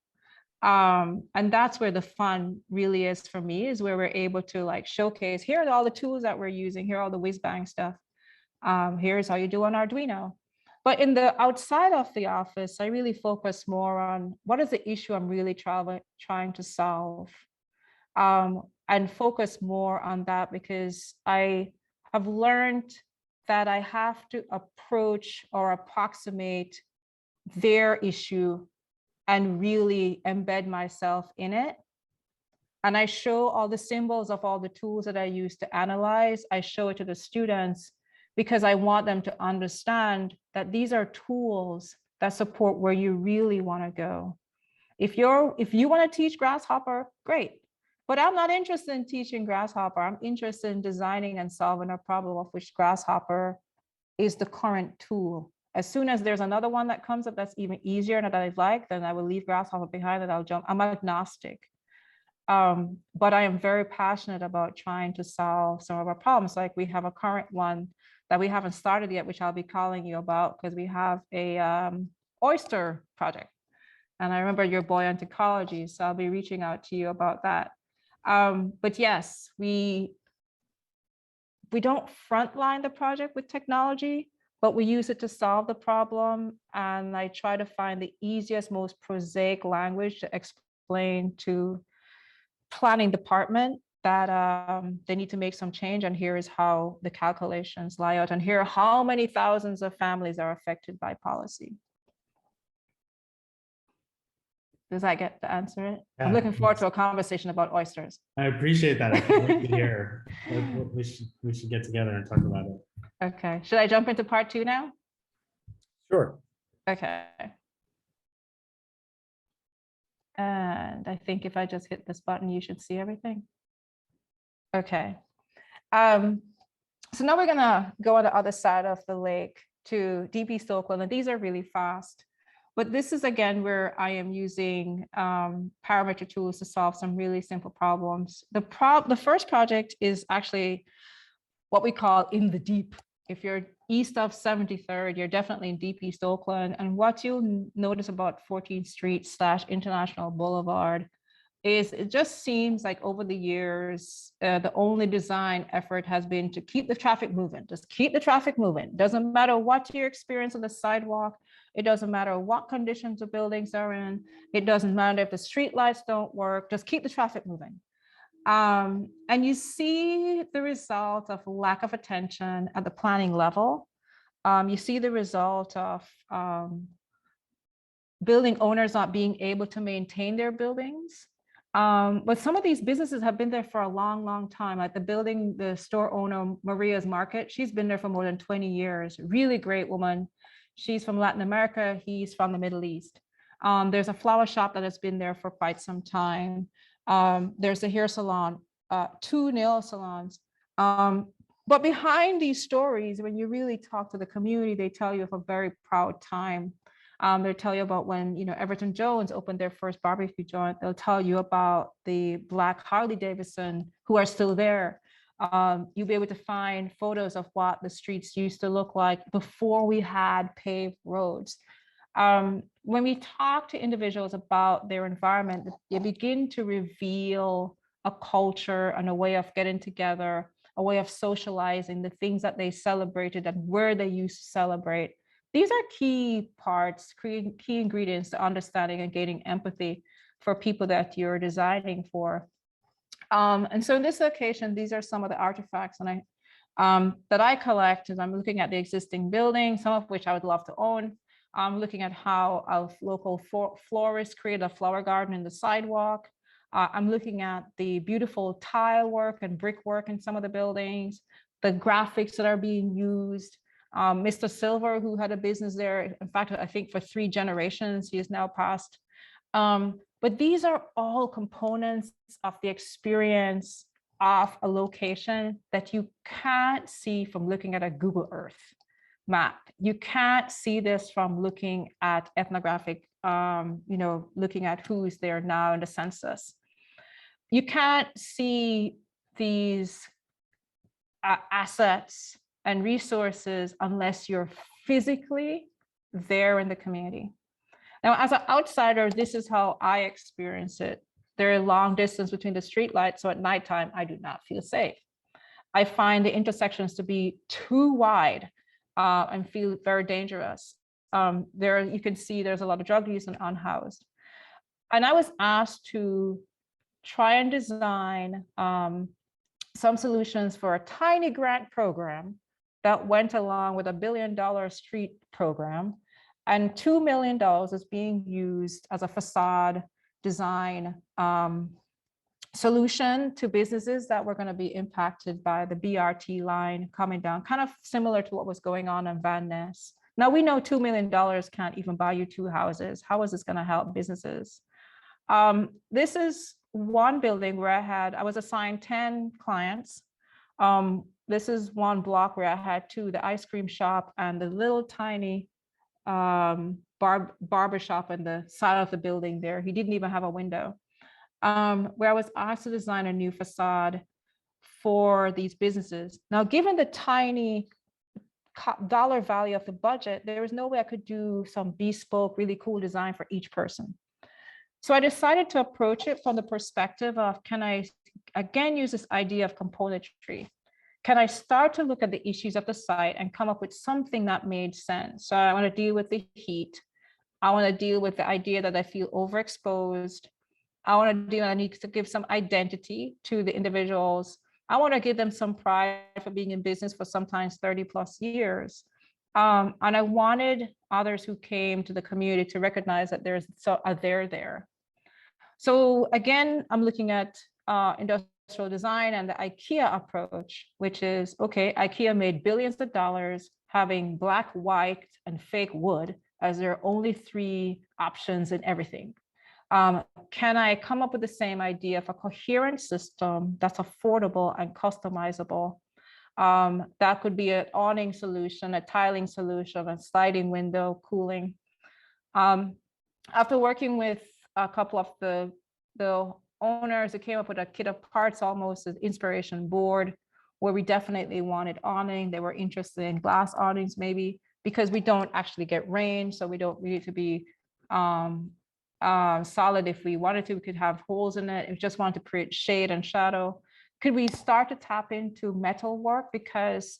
And that's where the fun really is for me, is where we're able to like showcase, here are all the tools that we're using, here are all the whiz-bang stuff. Here's how you do an Arduino. But in the outside of the office, I really focus more on what is the issue I'm really trying to solve, and focus more on that, because I have learned that I have to approach or approximate their issue and really embed myself in it. And I show all the symbols of all the tools that I use to analyze. I show it to the students because I want them to understand that these are tools that support where you really want to go. If you want to teach Grasshopper, great. But I'm not interested in teaching Grasshopper. I'm interested in designing and solving a problem of which Grasshopper is the current tool. As soon as there's another one that comes up that's even easier and that I like, then I will leave Grasshopper behind and I'll jump. I'm agnostic. But I am very passionate about trying to solve some of our problems. Like we have a current one that we haven't started yet, which I'll be calling you about, because we have a oyster project. And I remember your buoyant ecology, so I'll be reaching out to you about that. But yes, we don't frontline the project with technology, but we use it to solve the problem. And I try to find the easiest, most prosaic language to explain to planning department that they need to make some change. And here is how the calculations lie out. And here are how many thousands of families are affected by policy. Does that get to answer it? I'm Yeah, looking forward yes. to a conversation about oysters. I appreciate that. I can't wait to hear. We should get together and talk about it. Okay, should I jump into part 2 now? Sure. Okay. And I think if I just hit this button, you should see everything. Okay. So now we're gonna go on the other side of the lake to Deep East Oakland, and these are really fast. But this is again where I am using parametric tools to solve some really simple problems. The first project is actually what we call in the deep. If you're east of 73rd, you're definitely in Deep East Oakland. And what you'll notice about 14th Street / International Boulevard is it just seems like over the years, the only design effort has been to keep the traffic moving. Just keep the traffic moving. Doesn't matter what your experience on the sidewalk. It doesn't matter what conditions the buildings are in. It doesn't matter if the street lights don't work. Just keep the traffic moving. And you see the result of lack of attention at the planning level. You see the result of building owners not being able to maintain their buildings. But some of these businesses have been there for a long, long time. Like the store owner, Maria's Market, she's been there for more than 20 years. Really great woman. She's from Latin America. He's from the Middle East. There's a flower shop that has been there for quite some time. There's a hair salon, 2 nail salons. But behind these stories, when you really talk to the community, they tell you of a very proud time. They'll tell you about when, Everton Jones opened their first barbecue joint. They'll tell you about the Black Harley Davidson who are still there. You'll be able to find photos of what the streets used to look like before we had paved roads. When we talk to individuals about their environment, they begin to reveal a culture and a way of getting together, a way of socializing, the things that they celebrated and where they used to celebrate. These are key parts, key ingredients to understanding and gaining empathy for people that you're designing for. And so in this occasion, these are some of the artifacts that I collect as I'm looking at the existing building, some of which I would love to own. I'm looking at how a local florist created a flower garden in the sidewalk. I'm looking at the beautiful tile work and brickwork in some of the buildings, the graphics that are being used. Mr. Silver, who had a business there, in fact, I think for 3 generations, he is now passed. But these are all components of the experience of a location that you can't see from looking at a Google Earth map. You can't see this from looking at ethnographic, looking at who's there now in the census. You can't see these assets and resources unless you're physically there in the community. Now, as an outsider, this is how I experience it. There are long distance between the streetlights, so at nighttime, I do not feel safe. I find the intersections to be too wide and feel very dangerous. There, you can see there's a lot of drug use and unhoused. And I was asked to try and design some solutions for a tiny grant program that went along with $1 billion street program. And $2 million is being used as a facade design solution to businesses that were going to be impacted by the BRT line coming down, kind of similar to what was going on in Van Ness. Now we know $2 million can't even buy you 2 houses. How is this going to help businesses? This is one building where I was assigned 10 clients. This is one block where I had 2, the ice cream shop and the little tiny barber shop in the side of the building there. He didn't even have a window. Where I was asked to design a new facade for these businesses. Now, given the tiny dollar value of the budget, there was no way I could do some bespoke, really cool design for each person. So I decided to approach it from the perspective of, can I again use this idea of componentry? Can I start to look at the issues of the site and come up with something that made sense? So I want to deal with the heat. I want to deal with the idea that I feel overexposed. I need to give some identity to the individuals. I want to give them some pride for being in business for sometimes 30 plus years. And I wanted others who came to the community to recognize that there's a there there. So again, I'm looking at industrial design and the IKEA approach, which is, okay, IKEA made billions of dollars having black, white, and fake wood as their only three options in everything. Can I come up with the same idea of a coherent system that's affordable and customizable? That could be an awning solution, a tiling solution, a sliding window, cooling. After working with a couple of the owners, it came up with a kit of parts, almost an inspiration board, where we definitely wanted awning. They were interested in glass awnings, maybe, because we don't actually get rain, so we don't need to be solid. If we wanted to, we could have holes in it. If we just wanted to create shade and shadow. Could we start to tap into metal work? Because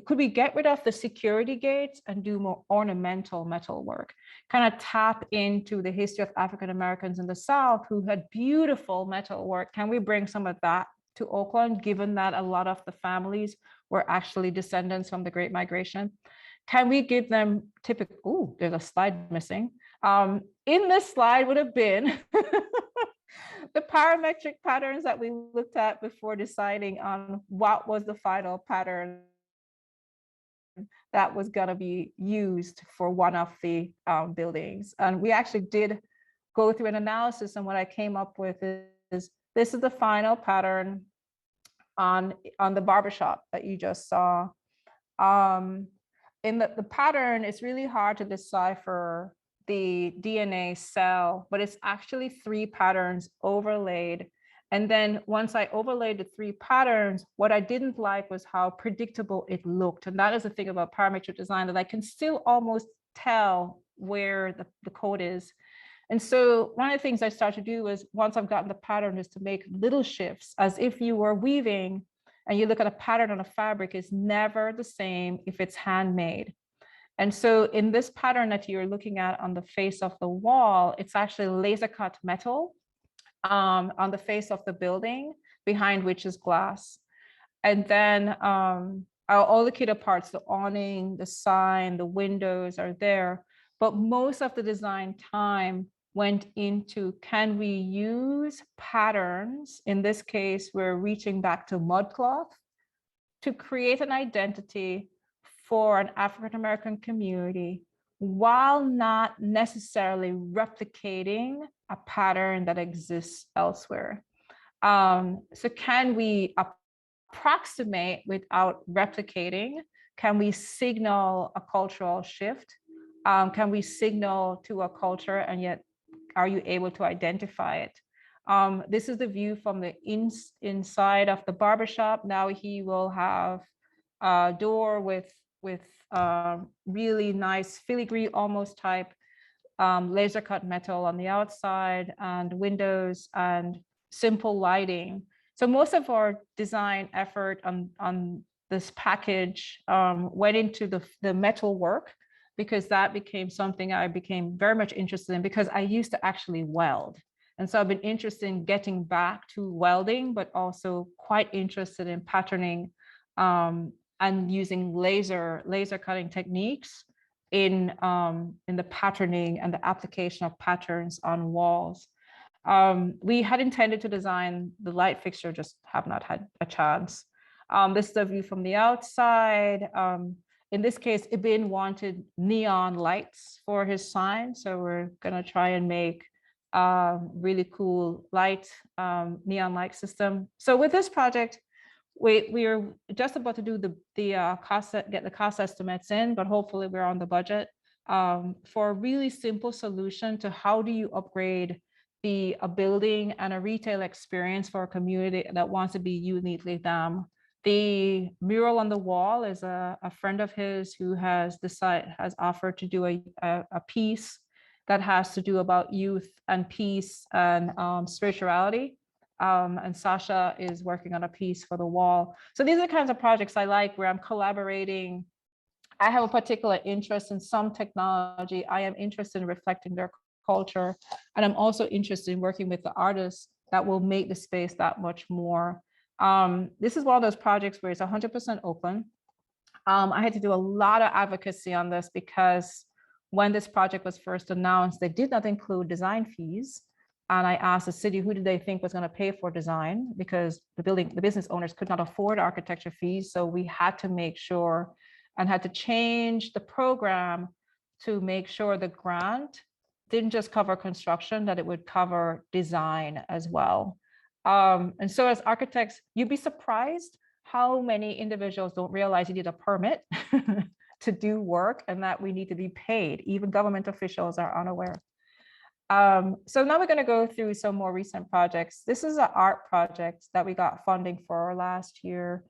could we get rid of the security gates and do more ornamental metal work? Kind of tap into the history of African Americans in the South who had beautiful metal work. Can we bring some of that to Oakland, given that a lot of the families were actually descendants from the Great Migration? Can we give them typical, oh, there's a slide missing. In this slide would have been the parametric patterns that we looked at before deciding on what was the final pattern that was going to be used for one of the buildings. And we actually did go through an analysis, and what I came up with is this is the final pattern on the barbershop that you just saw. In the pattern, it's really hard to decipher the DNA cell, but it's actually 3 patterns overlaid. And then once I overlaid the 3 patterns, what I didn't like was how predictable it looked. And that is the thing about parametric design, that I can still almost tell where the code is. And so one of the things I started to do was, once I've gotten the pattern, is to make little shifts, as if you were weaving and you look at a pattern on a fabric, is never the same if it's handmade. And so in this pattern that you're looking at on the face of the wall, it's actually laser cut metal on the face of the building, behind which is glass. And then all the kit parts, the awning, the sign, the windows are there. But most of the design time went into, can we use patterns? In this case, we're reaching back to mudcloth to create an identity for an African-American community, while not necessarily replicating a pattern that exists elsewhere. So can we approximate without replicating? Can we signal a cultural shift? Can we signal to a culture, and yet are you able to identify it? This is the view from the inside of the barbershop. Now he will have a door with really nice filigree almost type laser cut metal on the outside, and windows and simple lighting. So most of our design effort on this package went into the metal work, because that became something I became very much interested in, because I used to actually weld. And so I've been interested in getting back to welding, but also quite interested in patterning and using laser cutting techniques in the patterning and the application of patterns on walls. We had intended to design the light fixture, just have not had a chance. This is the view from the outside. In this case, Ibn wanted neon lights for his sign, so we're gonna try and make really cool light, neon light system. So with this project, we are just about to do get the cost estimates in, but hopefully we're on the budget for a really simple solution to how do you upgrade a building and a retail experience for a community that wants to be uniquely them. The mural on the wall is a friend of his who has offered to do a piece that has to do about youth and peace and spirituality. And Sasha is working on a piece for the wall. So these are the kinds of projects I like, where I'm collaborating. I have a particular interest in some technology. I am interested in reflecting their culture. And I'm also interested in working with the artists that will make the space that much more. This is one of those projects where it's 100% open. I had to do a lot of advocacy on this, because when this project was first announced, they did not include design fees. And I asked the city, who did they think was going to pay for design? Because the business owners could not afford architecture fees. So we had to make sure and had to change the program to make sure the grant didn't just cover construction, that it would cover design as well. And so as architects, you'd be surprised how many individuals don't realize you need a permit to do work and that we need to be paid. Even government officials are unaware. So now we're going to go through some more recent projects. This is an art project that we got funding for last year.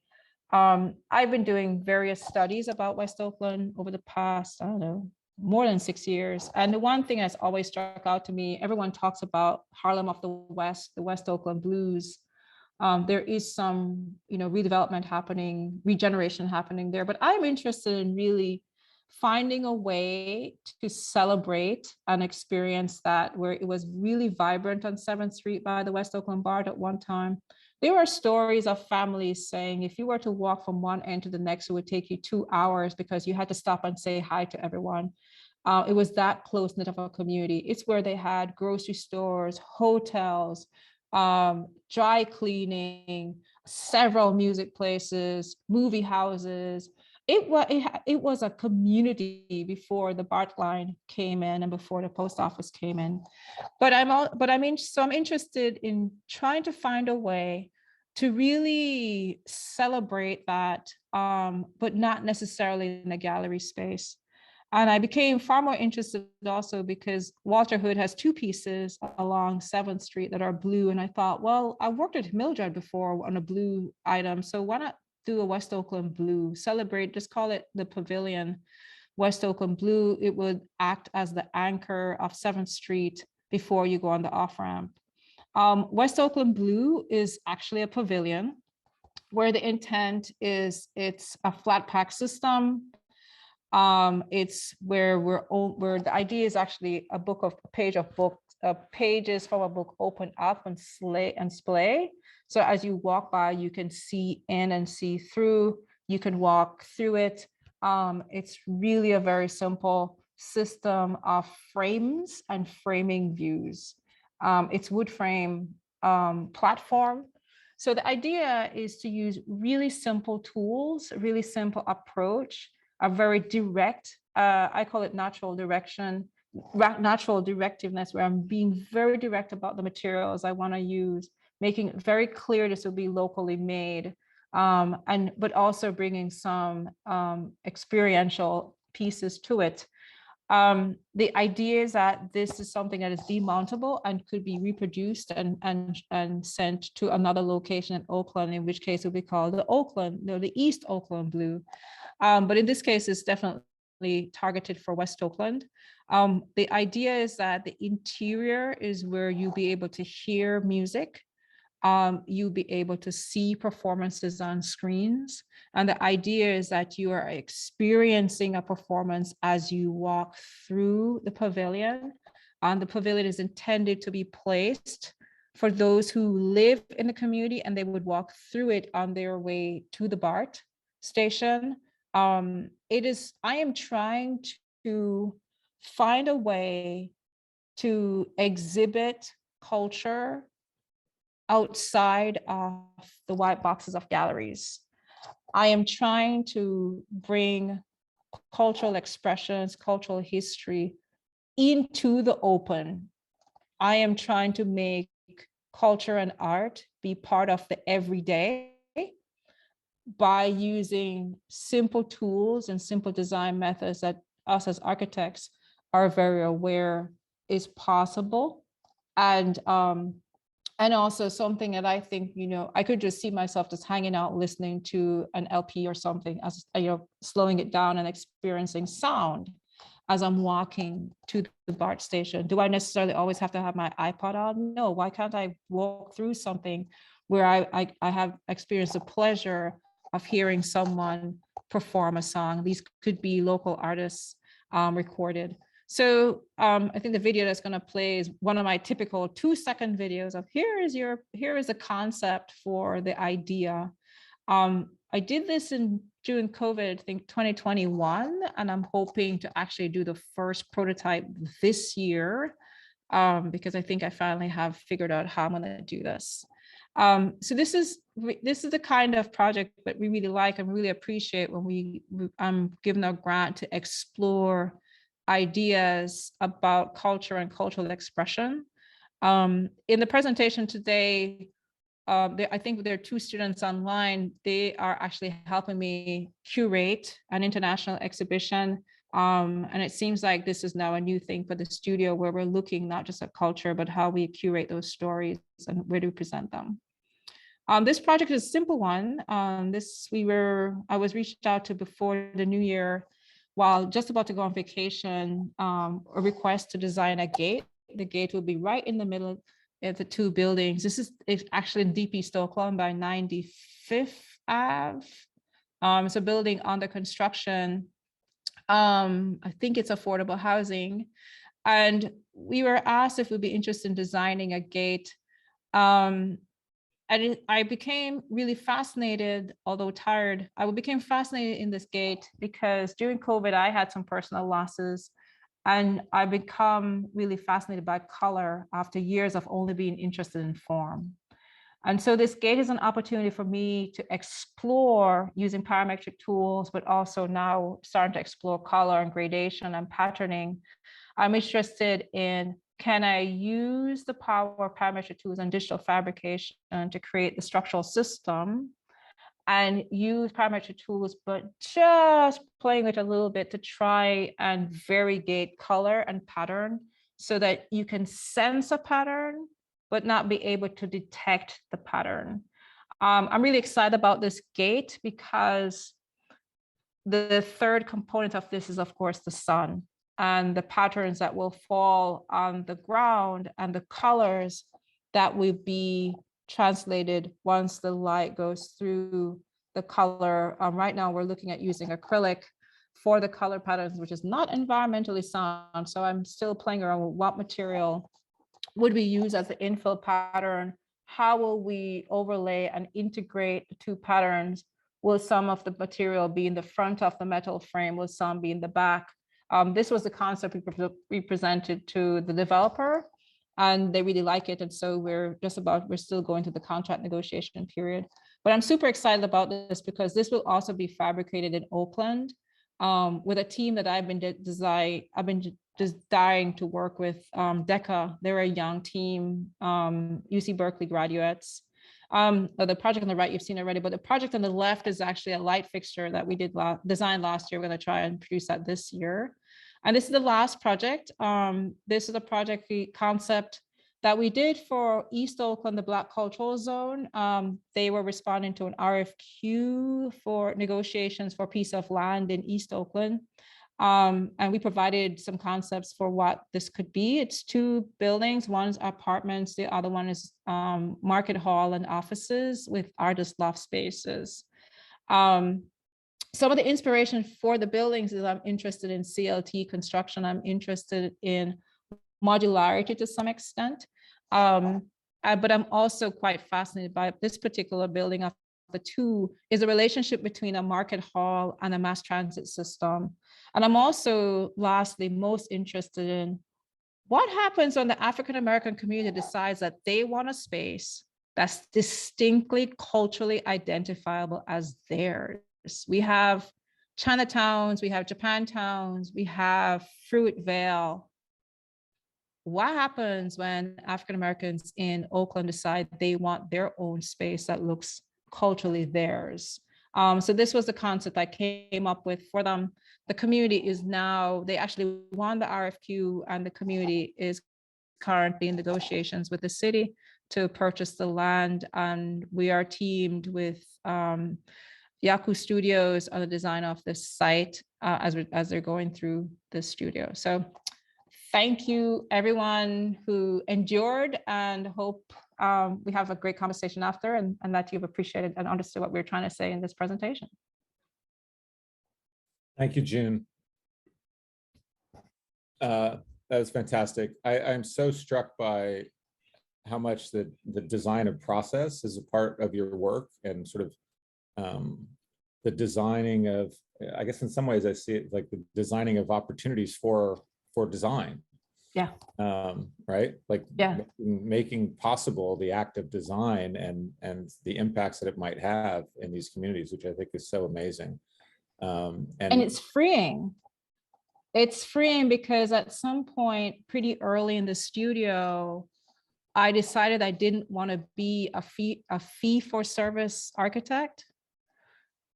I've been doing various studies about West Oakland over the past, I don't know, more than 6 years. And the one thing that's always struck out to me, everyone talks about Harlem of the West Oakland blues. There is some, redevelopment happening, regeneration happening there, but I'm interested in really finding a way to celebrate an experience that where it was really vibrant on 7th Street by the West Oakland Bar at one time. There were stories of families saying if you were to walk from one end to the next, it would take you 2 hours because you had to stop and say hi to everyone. It was that close-knit of a community. It's where they had grocery stores, hotels, dry cleaning, several music places, movie houses. It was a community before the BART line came in and before the post office came in. But I'm interested in trying to find a way to really celebrate that, but not necessarily in a gallery space. And I became far more interested also because Walter Hood has 2 pieces along 7th Street that are blue. And I thought, well, I worked with Mildred before on a blue item. So why not do a West Oakland blue, celebrate, just call it the Pavilion West Oakland blue. It would act as the anchor of 7th Street before you go on the off-ramp. West Oakland blue is actually a pavilion where the intent is it's a flat pack system. It's where the idea is actually pages from a book open up and splay. So as you walk by, you can see in and see through. You can walk through it. It's really a very simple system of frames and framing views. It's wood frame platform. So the idea is to use really simple tools, really simple approach, a very direct, I call it natural directiveness, where I'm being very direct about the materials I want to use, making it very clear this will be locally made, but also bringing some experiential pieces to it. The idea is that this is something that is demountable and could be reproduced and sent to another location in Oakland, in which case it would be called the East Oakland blue. But in this case, it's definitely targeted for West Oakland. The idea is that the interior is where you'll be able to hear music. You'll be able to see performances on screens. And the idea is that you are experiencing a performance as you walk through the pavilion. And the pavilion is intended to be placed for those who live in the community, and they would walk through it on their way to the BART station. I am trying to find a way to exhibit culture outside of the white boxes of galleries. I am trying to bring cultural expressions, cultural history into the open. I am trying to make culture and art be part of the everyday by using simple tools and simple design methods that us as architects are very aware is possible. And also something that I think, I could just see myself just hanging out, listening to an LP or something, as slowing it down and experiencing sound as I'm walking to the BART station. Do I necessarily always have to have my iPod on? No, why can't I walk through something where I have experienced the pleasure of hearing someone perform a song? These could be local artists recorded. So I think the video that's going to play is one of my typical 2-second videos of here is a concept for the idea. I did this during COVID, I think 2021, and I'm hoping to actually do the first prototype this year. because I think I finally have figured out how I'm going to do this. So this is the kind of project that we really like and really appreciate when I'm given a grant to explore ideas about culture and cultural expression. In the presentation today, I think there are 2 students online. They are actually helping me curate an international exhibition. And it seems like this is now a new thing for the studio, where we're looking not just at culture, but how we curate those stories and where to present them. This project is a simple one. I was reached out to before the new year, while just about to go on vacation, a request to design a gate. The gate will be right in the middle of the 2 buildings. This is actually in DP Stockholm by 95th Ave. It's a building under construction. I think it's affordable housing. And we were asked if we'd be interested in designing a gate. And I became really fascinated, although tired. I became fascinated in this gate because during COVID, I had some personal losses, and I become really fascinated by color after years of only being interested in form. And so this gate is an opportunity for me to explore using parametric tools, but also now starting to explore color and gradation and patterning. I'm interested in, can I use the power of parametric tools and digital fabrication to create the structural system, and use parametric tools, but just playing with a little bit to try and variegate color and pattern so that you can sense a pattern, but not be able to detect the pattern. I'm really excited about this gate because the 3rd component of this is, of course, the sun and the patterns that will fall on the ground and the colors that will be translated once the light goes through the color. Right now, we're looking at using acrylic for the color patterns, which is not environmentally sound. So I'm still playing around with what material would we use as the infill pattern? How will we overlay and integrate the 2 patterns? Will some of the material be in the front of the metal frame? Will some be in the back? This was the concept we presented to the developer, and they really like it. And so we're still going through the contract negotiation period. But I'm super excited about this because this will also be fabricated in Oakland with a team that I've been just dying to work with. DECA, they're a young team, UC Berkeley graduates. The project on the right you've seen already, but the project on the left is actually a light fixture that we designed last year. We're going to try and produce that this year. And this is the last project. This is a project concept that we did for East Oakland, the Black Cultural Zone. They were responding to an RFQ for negotiations for a piece of land in East Oakland. And we provided some concepts for what this could be. It's 2 buildings. One's apartments. The other one is market hall and offices with artist loft spaces. Some of the inspiration for the buildings is I'm interested in CLT construction. I'm interested in modularity to some extent. But I'm also quite fascinated by this particular building. Of the 2 is a relationship between a market hall and a mass transit system. And I'm also, lastly, most interested in what happens when the African-American community decides that they want a space that's distinctly culturally identifiable as theirs. We have Chinatowns, we have Japantowns, we have Fruitvale. What happens when African-Americans in Oakland decide they want their own space that looks culturally theirs? So this was the concept I came up with for them. The community is now, they actually won the RFQ, and the community is currently in negotiations with the city to purchase the land. And we are teamed with Yaku Studios on the design of this site as they're going through the studio. So thank you everyone who endured, and hope we have a great conversation after, and that you've appreciated and understood what we're trying to say in this presentation. Thank you, June. That was fantastic. I'm so struck by how much the design of process is a part of your work, and sort of the designing of, I guess in some ways I see it like the designing of opportunities for design. Yeah. Right? Like Yeah. making possible the act of design and the impacts that it might have in these communities, which I think is so amazing. And it's freeing. It's freeing because at some point pretty early in the studio, I decided I didn't want to be a fee for service architect.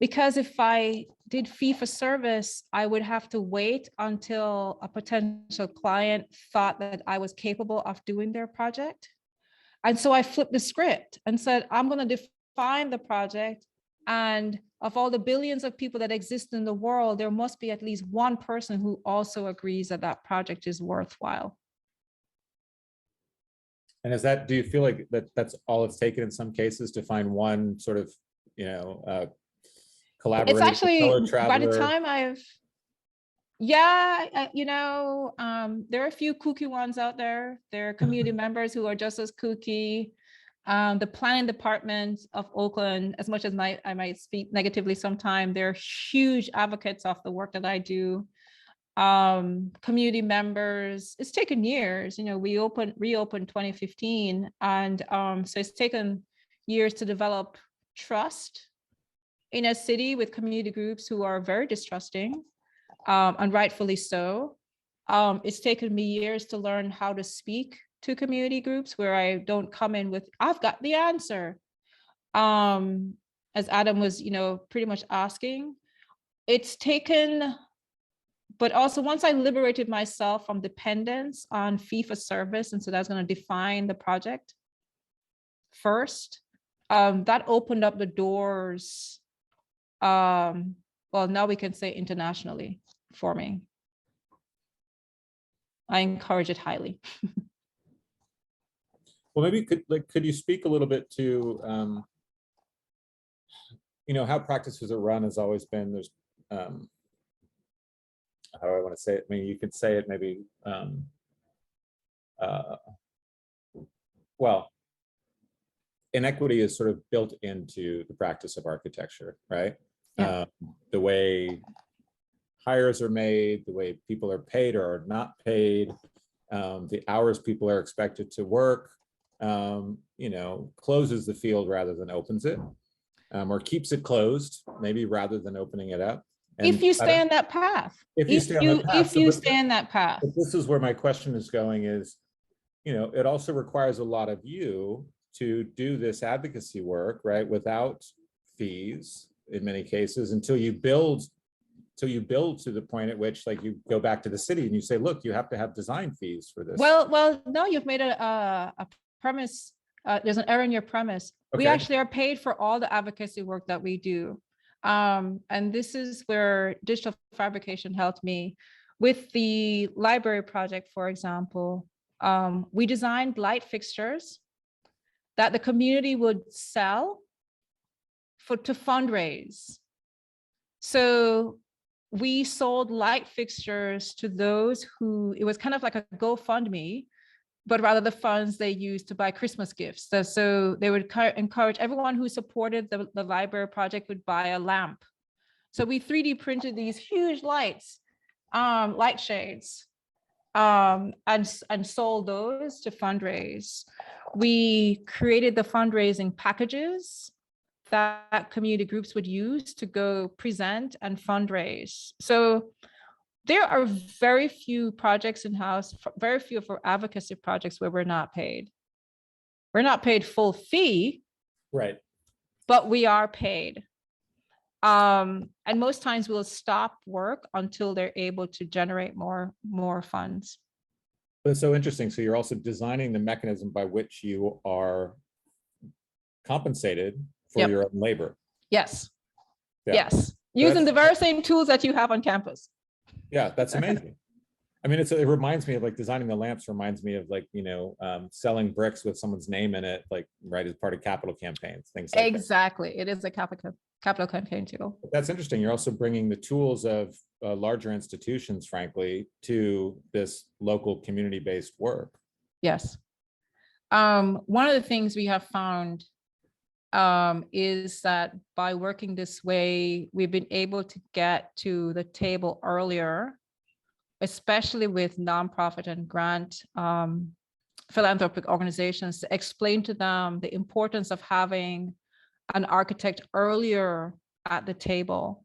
Because if I did fee for service, I would have to wait until a potential client thought that I was capable of doing their project. And so I flipped the script and said, I'm going to define the project. And of all the billions of people that exist in the world, there must be at least one person who also agrees that that project is worthwhile. And is that, do you feel like that's all it's taken in some cases to find one sort of, you know, collaboration? It's actually, by the traveler? time you know, there are a few kooky ones out there. There are community members who are just as kooky. The planning department of Oakland, as much as I might speak negatively sometime, they're huge advocates of the work that I do. Community members, it's taken years, you know, we reopened 2015. And so it's taken years to develop trust in a city with community groups who are very distrusting, and rightfully so. It's taken me years to learn how to speak to community groups where I don't come in with, I've got the answer. As Adam was, you know, pretty much asking, it's taken, but also once I liberated myself from dependence on fee for service, and so that's going to define the project first, that opened up the doors. Well, now we can say internationally for me. I encourage it highly. Well, maybe could you speak a little bit to, you know, how practices are run has always been, there's, how do I want to say it? I mean, you could say it maybe, well, inequity is sort of built into the practice of architecture, right? Yeah. The way hires are made, the way people are paid or are not paid, the hours people are expected to work, you know, closes the field rather than opens it, or keeps it closed, maybe rather than opening it up. And if you stay on that path, if you stay on that path, if you stay on that path. But this is where my question is going is, you know, it also requires a lot of you to do this advocacy work, right? Without fees in many cases, until you build to the point at which, like, you go back to the city and you say, look, you have to have design fees for this. Well, no, you've made a premise. There's an error in your premise. We Okay. actually are paid for all the advocacy work that we do. And this is where digital fabrication helped me. With the library project, for example, we designed light fixtures that the community would sell to fundraise. So we sold light fixtures to those who, it was kind of like a GoFundMe, but rather the funds they used to buy Christmas gifts. So they would encourage everyone who supported the library project would buy a lamp. So we 3D printed these huge lights, light shades, and sold those to fundraise. We created the fundraising packages that community groups would use to go present and fundraise. So there are very few projects in-house, very few of our advocacy projects where we're not paid. We're not paid full fee, Right. but we are paid. And most times we'll stop work until they're able to generate more funds. But it's so interesting. So you're also designing the mechanism by which you are compensated for Yep. your own labor. Yes. Yeah. Yes. Using the very same tools that you have on campus. Yeah, that's amazing. I mean, it reminds me of, like, designing the lamps reminds me of, like, you know, selling bricks with someone's name in it, like, right, as part of capital campaigns, things like that. Exactly. It is a capital campaign tool. But that's interesting. You're also bringing the tools of larger institutions, frankly, to this local community-based work. Yes. One of the things we have found is that by working this way, we've been able to get to the table earlier especially with nonprofit and grant philanthropic organizations, to explain to them the importance of having an architect earlier at the table.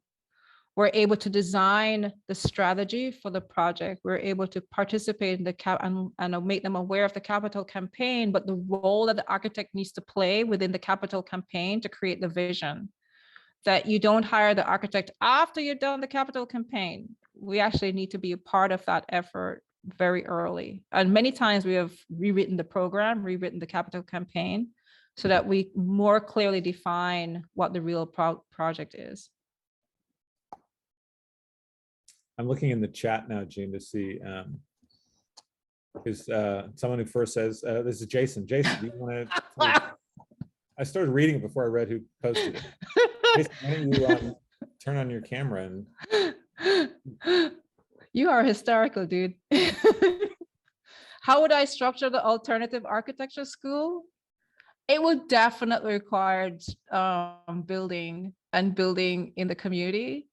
We're able to design the strategy for the project. We're able to participate in the and make them aware of the capital campaign, but the role that the architect needs to play within the capital campaign to create the vision. That you don't hire the architect after you've done the capital campaign. We actually need to be a part of that effort very early. And many times we have rewritten the program, rewritten the capital campaign, so that we more clearly define what the real project is. I'm looking in the chat now, June, to see, because someone who first says, this is Jason. Jason, do you want to? I started reading it before I read who posted it. Jason, why don't you turn on your camera and. You are hysterical, dude. How would I structure the alternative architecture school? It would definitely require building in the community.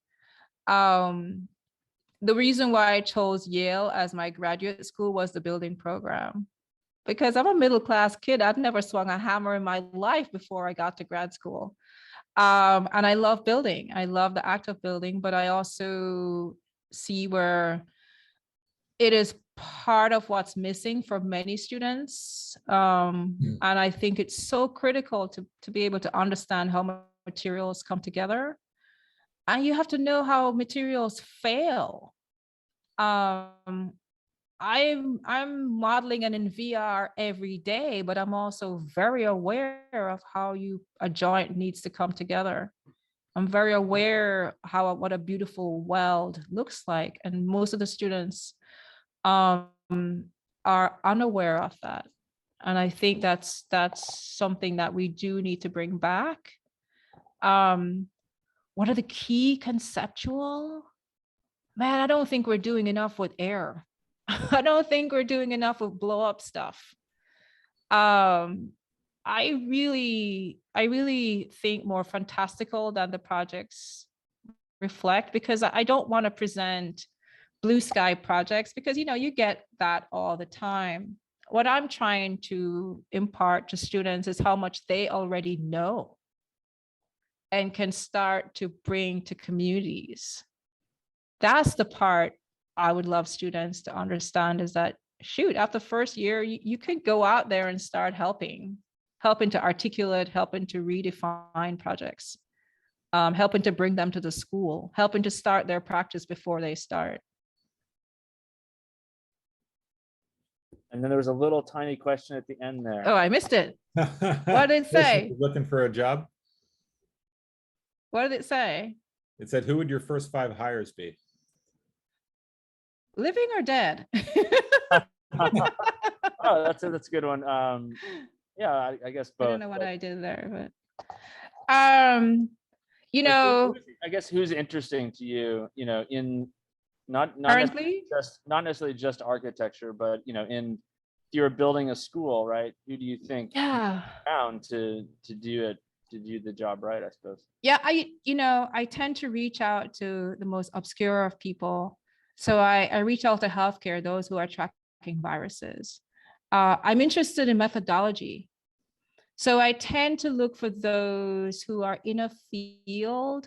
The reason why I chose Yale as my graduate school was the building program. Because I'm a middle-class kid. I'd never swung a hammer in my life before I got to grad school. And I love building. I love the act of building, but I also see where it is part of what's missing for many students. And I think it's so critical to be able to understand how materials come together. And you have to know how materials fail. I'm modeling and in VR every day, but I'm also very aware of how a joint needs to come together. I'm very aware what a beautiful weld looks like, and most of the students are unaware of that. And I think that's something that we do need to bring back. What are the key conceptual? Man, I don't think we're doing enough with air. I don't think we're doing enough with blow up stuff. I really think more fantastical than the projects reflect, because I don't want to present blue sky projects, because you get that all the time. What I'm trying to impart to students is how much they already know and can start to bring to communities. That's the part I would love students to understand, is that, shoot, after first year, you could go out there and start helping to articulate, helping to redefine projects, helping to bring them to the school, helping to start their practice before they start. And then there was a little tiny question at the end there. Oh, I missed it. What did it say? Looking for a job? What did it say? It said, who would your first 5 hires be? Living or dead? Oh, that's a good one. Yeah, I guess both. I don't know what I did there, but I guess who's interesting to you, in not currently, not necessarily just architecture, but if you're building a school, right? Who do you think found to do the job right, I suppose? Yeah, I tend to reach out to the most obscure of people. So I reach out to healthcare, those who are tracking viruses. I'm interested in methodology. So I tend to look for those who are in a field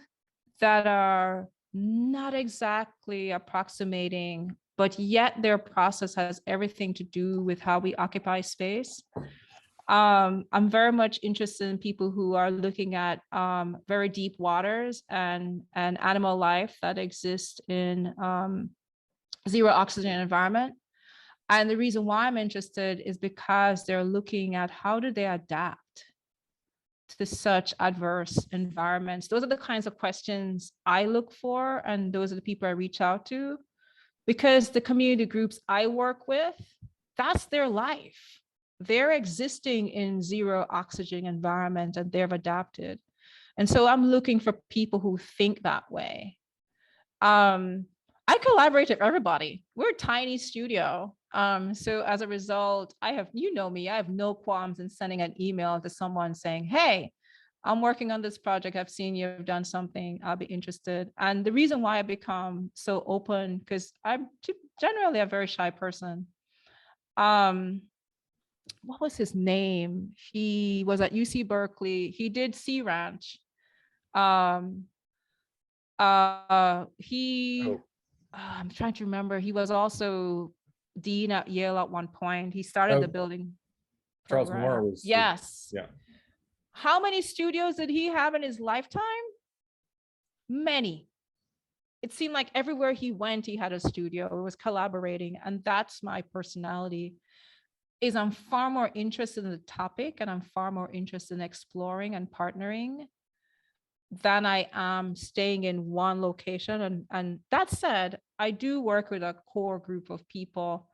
that are not exactly approximating, but yet their process has everything to do with how we occupy space. I'm very much interested in people who are looking at very deep waters and animal life that exists in zero oxygen environment. And the reason why I'm interested is because they're looking at how do they adapt to such adverse environments. Those are the kinds of questions I look for, and those are the people I reach out to, because the community groups I work with, that's their life. They're existing in zero oxygen environment and they've adapted. And so I'm looking for people who think that way. I collaborate with everybody. We're a tiny studio. So as a result, I have, me, I have no qualms in sending an email to someone saying, hey, I'm working on this project. I've seen you've done something. I'll be interested. And the reason why I become so open, because I'm generally a very shy person. What was his name? He was at UC Berkeley. He did Sea Ranch. I'm trying to remember. He was also dean at Yale at one point. He started the building. Charles program. Moore was. Yes. Yeah. How many studios did he have in his lifetime? Many. It seemed like everywhere he went, he had a studio, or was collaborating. And that's my personality, is I'm far more interested in the topic, and I'm far more interested in exploring and partnering than I am staying in one location. And that said, I do work with a core group of people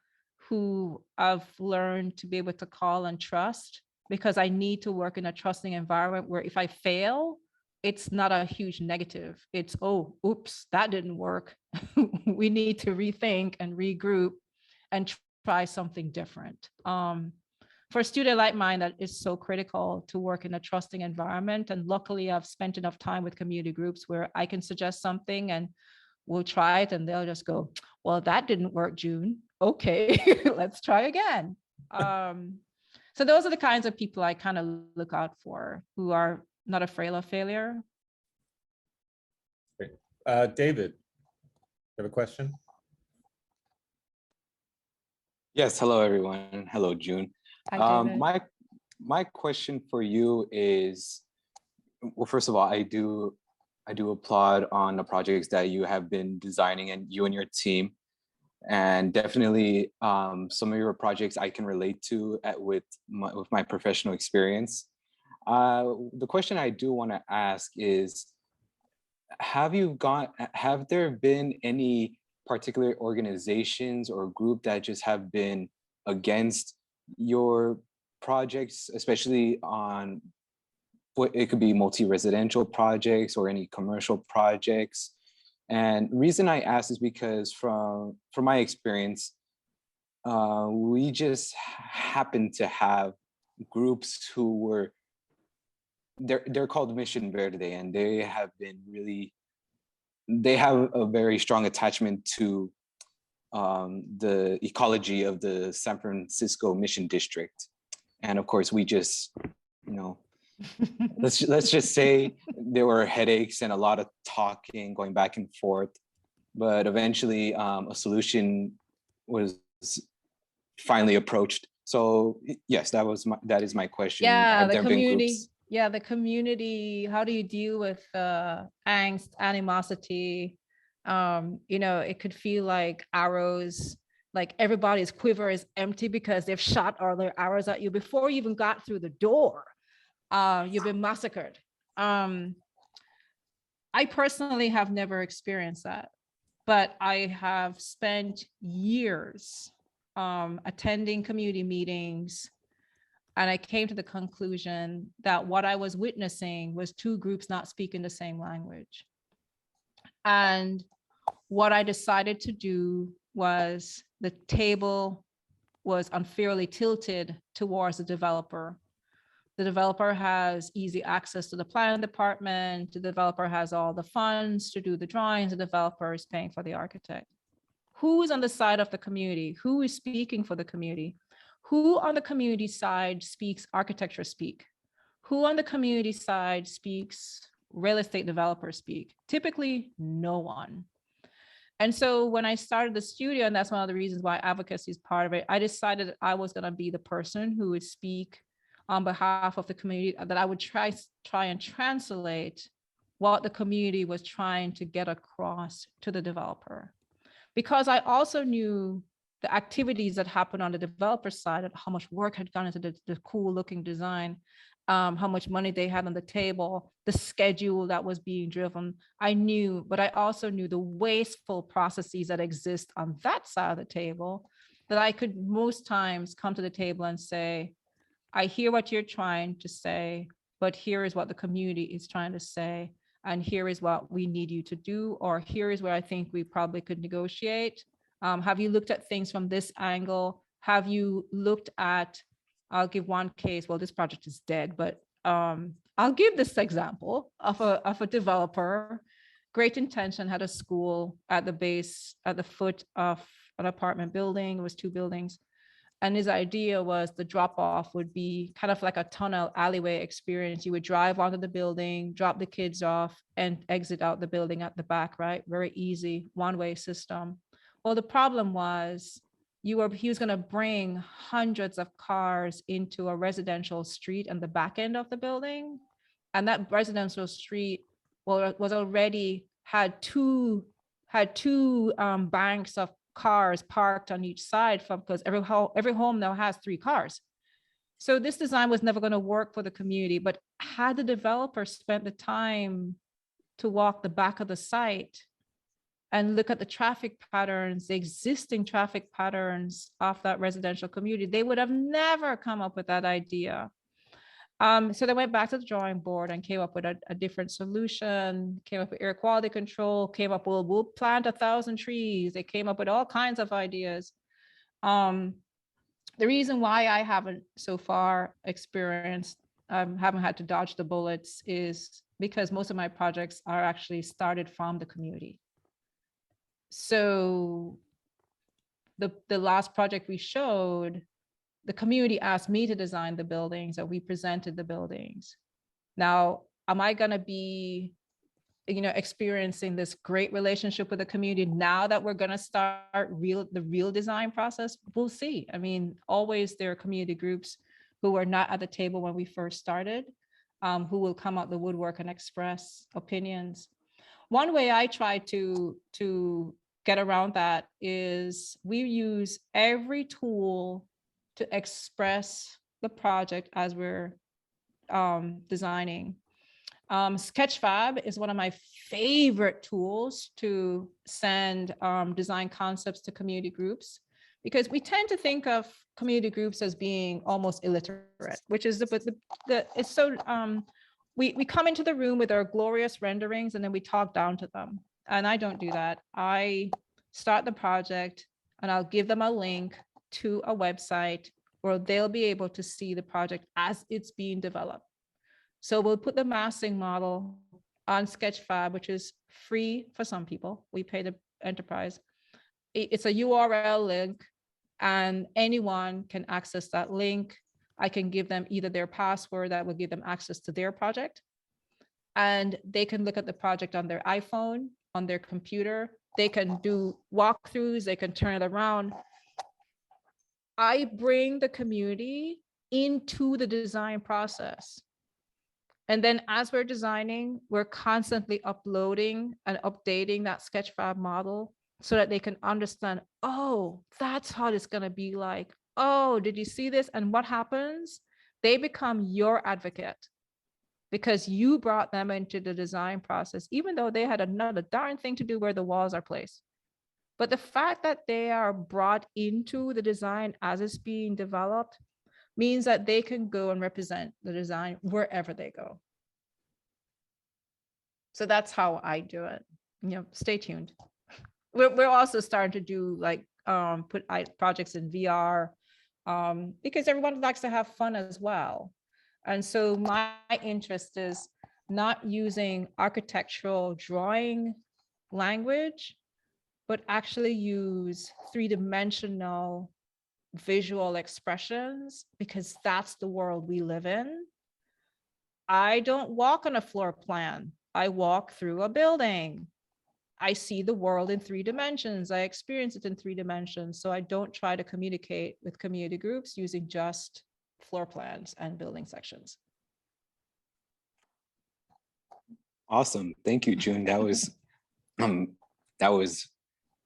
who I've learned to be able to call and trust, because I need to work in a trusting environment where if I fail, it's not a huge negative. It's, oh, oops, that didn't work. We need to rethink and regroup and try something different. For a student like mine, that is so critical to work in a trusting environment. And luckily, I've spent enough time with community groups where I can suggest something and we'll try it, and they'll just go, well, that didn't work, June. Okay, let's try again. So those are the kinds of people I kind of look out for, who are not afraid of failure. Great. David, you have a question? Yes, hello everyone. Hello, June. Hi, David. My question for you is, well, first of all, I do applaud on the projects that you have been designing, and you and your team, and definitely some of your projects I can relate to with my professional experience. The question I do want to ask is, have there been any particular organizations or group that just have been against your projects, especially on what it could be multi-residential projects or any commercial projects? And the reason I ask is because from my experience, we just happen to have groups who were, they're called Mission Verde, and they have a very strong attachment to the ecology of the San Francisco Mission District. And of course, we just, let's just say there were headaches and a lot of talking going back and forth, but eventually a solution was finally approached. So yes, that is my question. Yeah, the community. Yeah, the community. How do you deal with angst, animosity? It could feel like arrows, like everybody's quiver is empty because they've shot all their arrows at you before you even got through the door. You've been massacred. I personally have never experienced that, but I have spent years attending community meetings, and I came to the conclusion that what I was witnessing was two groups not speaking the same language. And what I decided to do was, the table was unfairly tilted towards the developer. The developer has easy access to the planning department. The developer has all the funds to do the drawings. The developer is paying for the architect. Who is on the side of the community? Who is speaking for the community? Who on the community side speaks architecture speak? Who on the community side speaks real estate developer speak? Typically, no one. And so when I started the studio, and that's one of the reasons why advocacy is part of it, I decided that I was going to be the person who would speak on behalf of the community, that I would try and translate what the community was trying to get across to the developer. Because I also knew the activities that happened on the developer side, and how much work had gone into the cool looking design, how much money they had on the table, the schedule that was being driven. I knew, but I also knew the wasteful processes that exist on that side of the table, that I could most times come to the table and say, I hear what you're trying to say, but here is what the community is trying to say. And here is what we need you to do, or here is where I think we probably could negotiate. Have you looked at things from this angle? Have you looked at, I'll give one case, well, this project is dead, but I'll give this example of a developer, great intention, had a school at the base, at the foot of an apartment building. It was 2 buildings. And his idea was the drop off would be kind of like a tunnel alleyway experience. You would drive onto the building, drop the kids off, and exit out the building at the back, right? Very easy, one-way system. Well, the problem was he was going to bring hundreds of cars into a residential street on the back end of the building. And that residential street was already had two banks of cars parked on each side, because every home now has 3 cars. So this design was never going to work for the community. But had the developer spent the time to walk the back of the site and look at the traffic patterns, the existing traffic patterns of that residential community, they would have never come up with that idea. So they went back to the drawing board and came up with a different solution, came up with air quality control, came up with, we'll plant 1,000 trees. They came up with all kinds of ideas. The reason why I haven't so far experienced, haven't had to dodge the bullets, is because most of my projects are actually started from the community. So the last project we showed, the community asked me to design the buildings, or we presented the buildings. Now, am I going to be, experiencing this great relationship with the community now that we're going to start the real design process? We'll see. I mean, always there are community groups who were not at the table when we first started, who will come out the woodwork and express opinions. One way I try to get around that is we use every tool to express the project as we're designing. Sketchfab is one of my favorite tools to send design concepts to community groups, because we tend to think of community groups as being almost illiterate, which is it's so, we come into the room with our glorious renderings and then we talk down to them. And I don't do that. I start the project and I'll give them a link to a website where they'll be able to see the project as it's being developed. So we'll put the massing model on Sketchfab, which is free for some people. We pay the enterprise. It's a URL link and anyone can access that link. I can give them either their password that will give them access to their project, and they can look at the project on their iPhone, on their computer. They can do walkthroughs, they can turn it around. I bring the community into the design process. And then as we're designing, we're constantly uploading and updating that Sketchfab model so that they can understand, oh, that's how it's going to be like. Oh, did you see this? And what happens? They become your advocate because you brought them into the design process, even though they had another darn thing to do where the walls are placed. But the fact that they are brought into the design as it's being developed means that they can go and represent the design wherever they go. So that's how I do it. Stay tuned. We're also starting to do like put projects in VR because everyone likes to have fun as well. And so my interest is not using architectural drawing language, but actually use 3-dimensional visual expressions, because that's the world we live in. I don't walk on a floor plan. I walk through a building. I see the world in 3 dimensions. I experience it in 3 dimensions. So I don't try to communicate with community groups using just floor plans and building sections. Awesome. Thank you, June. That was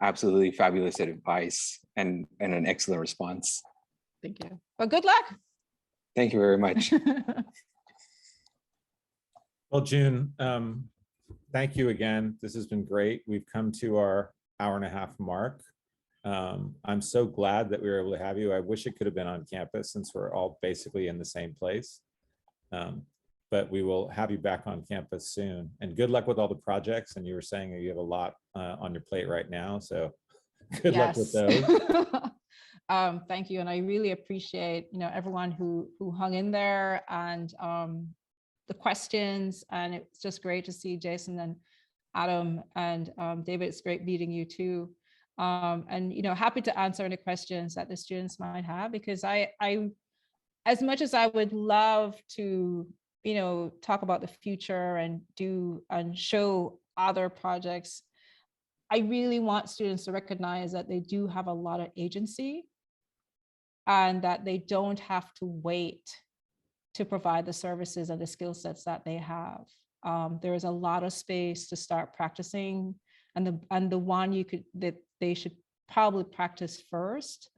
absolutely fabulous advice and an excellent response. Thank you. Well, good luck. Thank you very much. Well, June, thank you again. This has been great. We've come to our hour-and-a-half mark. I'm so glad that we were able to have you. I wish it could have been on campus since we're all basically in the same place. But we will have you back on campus soon. And good luck with all the projects. And you were saying that you have a lot on your plate right now. So good luck with those. Thank you. And I really appreciate, everyone who hung in there and the questions, and it's just great to see Jason and Adam and David. It's great meeting you too. And happy to answer any questions that the students might have, because I as much as I would love to talk about the future and show other projects, I really want students to recognize that they do have a lot of agency and that they don't have to wait to provide the services and the skill sets that they have. There is a lot of space to start practicing, and the one that they should probably practice first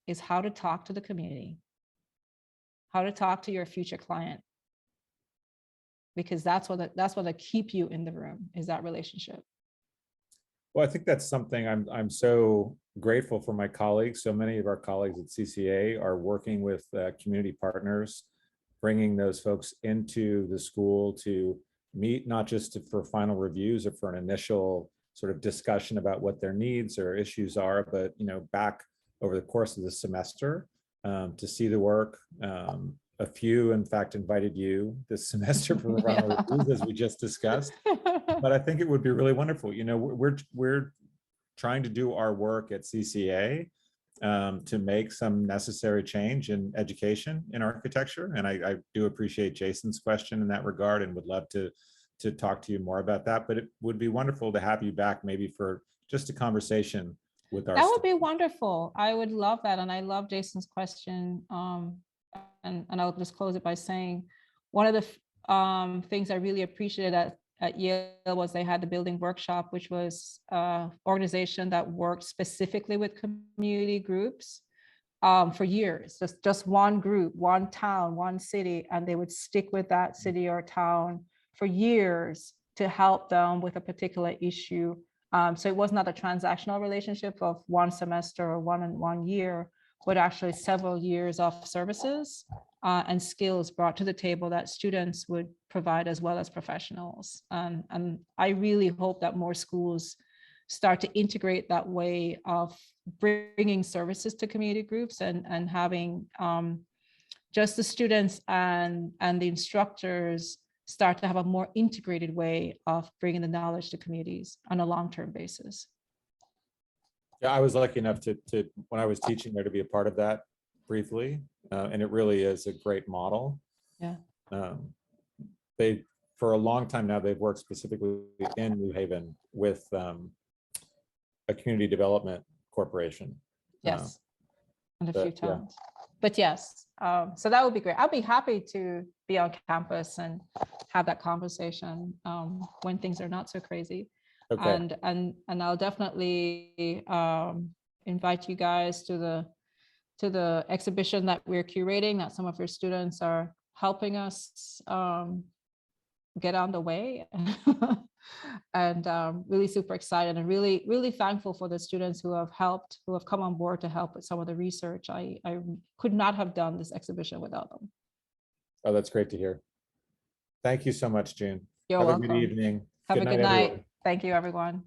is how to talk to the community, how to talk to your future client, because that's what keep you in the room, is that relationship. Well, I think that's something I'm so grateful for my colleagues. So many of our colleagues at CCA are working with community partners, bringing those folks into the school to meet, not just for final reviews or for an initial sort of discussion about what their needs or issues are, but back over the course of the semester to see the work. A few, in fact, invited you this semester for final reviews, as we just discussed. But I think it would be really wonderful. We're trying to do our work at CCA to make some necessary change in education in architecture. And I do appreciate Jason's question in that regard, and would love to talk to you more about that. But it would be wonderful to have you back, maybe for just a conversation with our. That would be wonderful. I would love that. And I love Jason's question. And I'll just close it by saying, one of the things I really appreciated at Yale was they had the building workshop, which was an organization that worked specifically with community groups for years. Just one group, one town, one city, and they would stick with that city or town for years to help them with a particular issue. So it was not a transactional relationship of one semester or one year, but actually several years of services and skills brought to the table that students would provide as well as professionals. And I really hope that more schools start to integrate that way of bringing services to community groups and having just the students and the instructors start to have a more integrated way of bringing the knowledge to communities on a long-term basis. Yeah, I was lucky enough to when I was teaching there, to be a part of that briefly, and it really is a great model. Yeah. They, for a long time now, they've worked specifically in New Haven with a community development corporation. Yes, and a few towns. Yeah. But yes, so that would be great. I'll be happy to be on campus and have that conversation when things are not so crazy. Okay. And I'll definitely invite you guys to the exhibition that we're curating, that some of your students are helping us get on the way. And really super excited and really thankful for the students who have come on board to help with some of the research. I could not have done this exhibition without them. Oh, that's great to hear. Thank you so much, June. You're welcome. Have a good evening. Have a good night. Everyone. Thank you, everyone.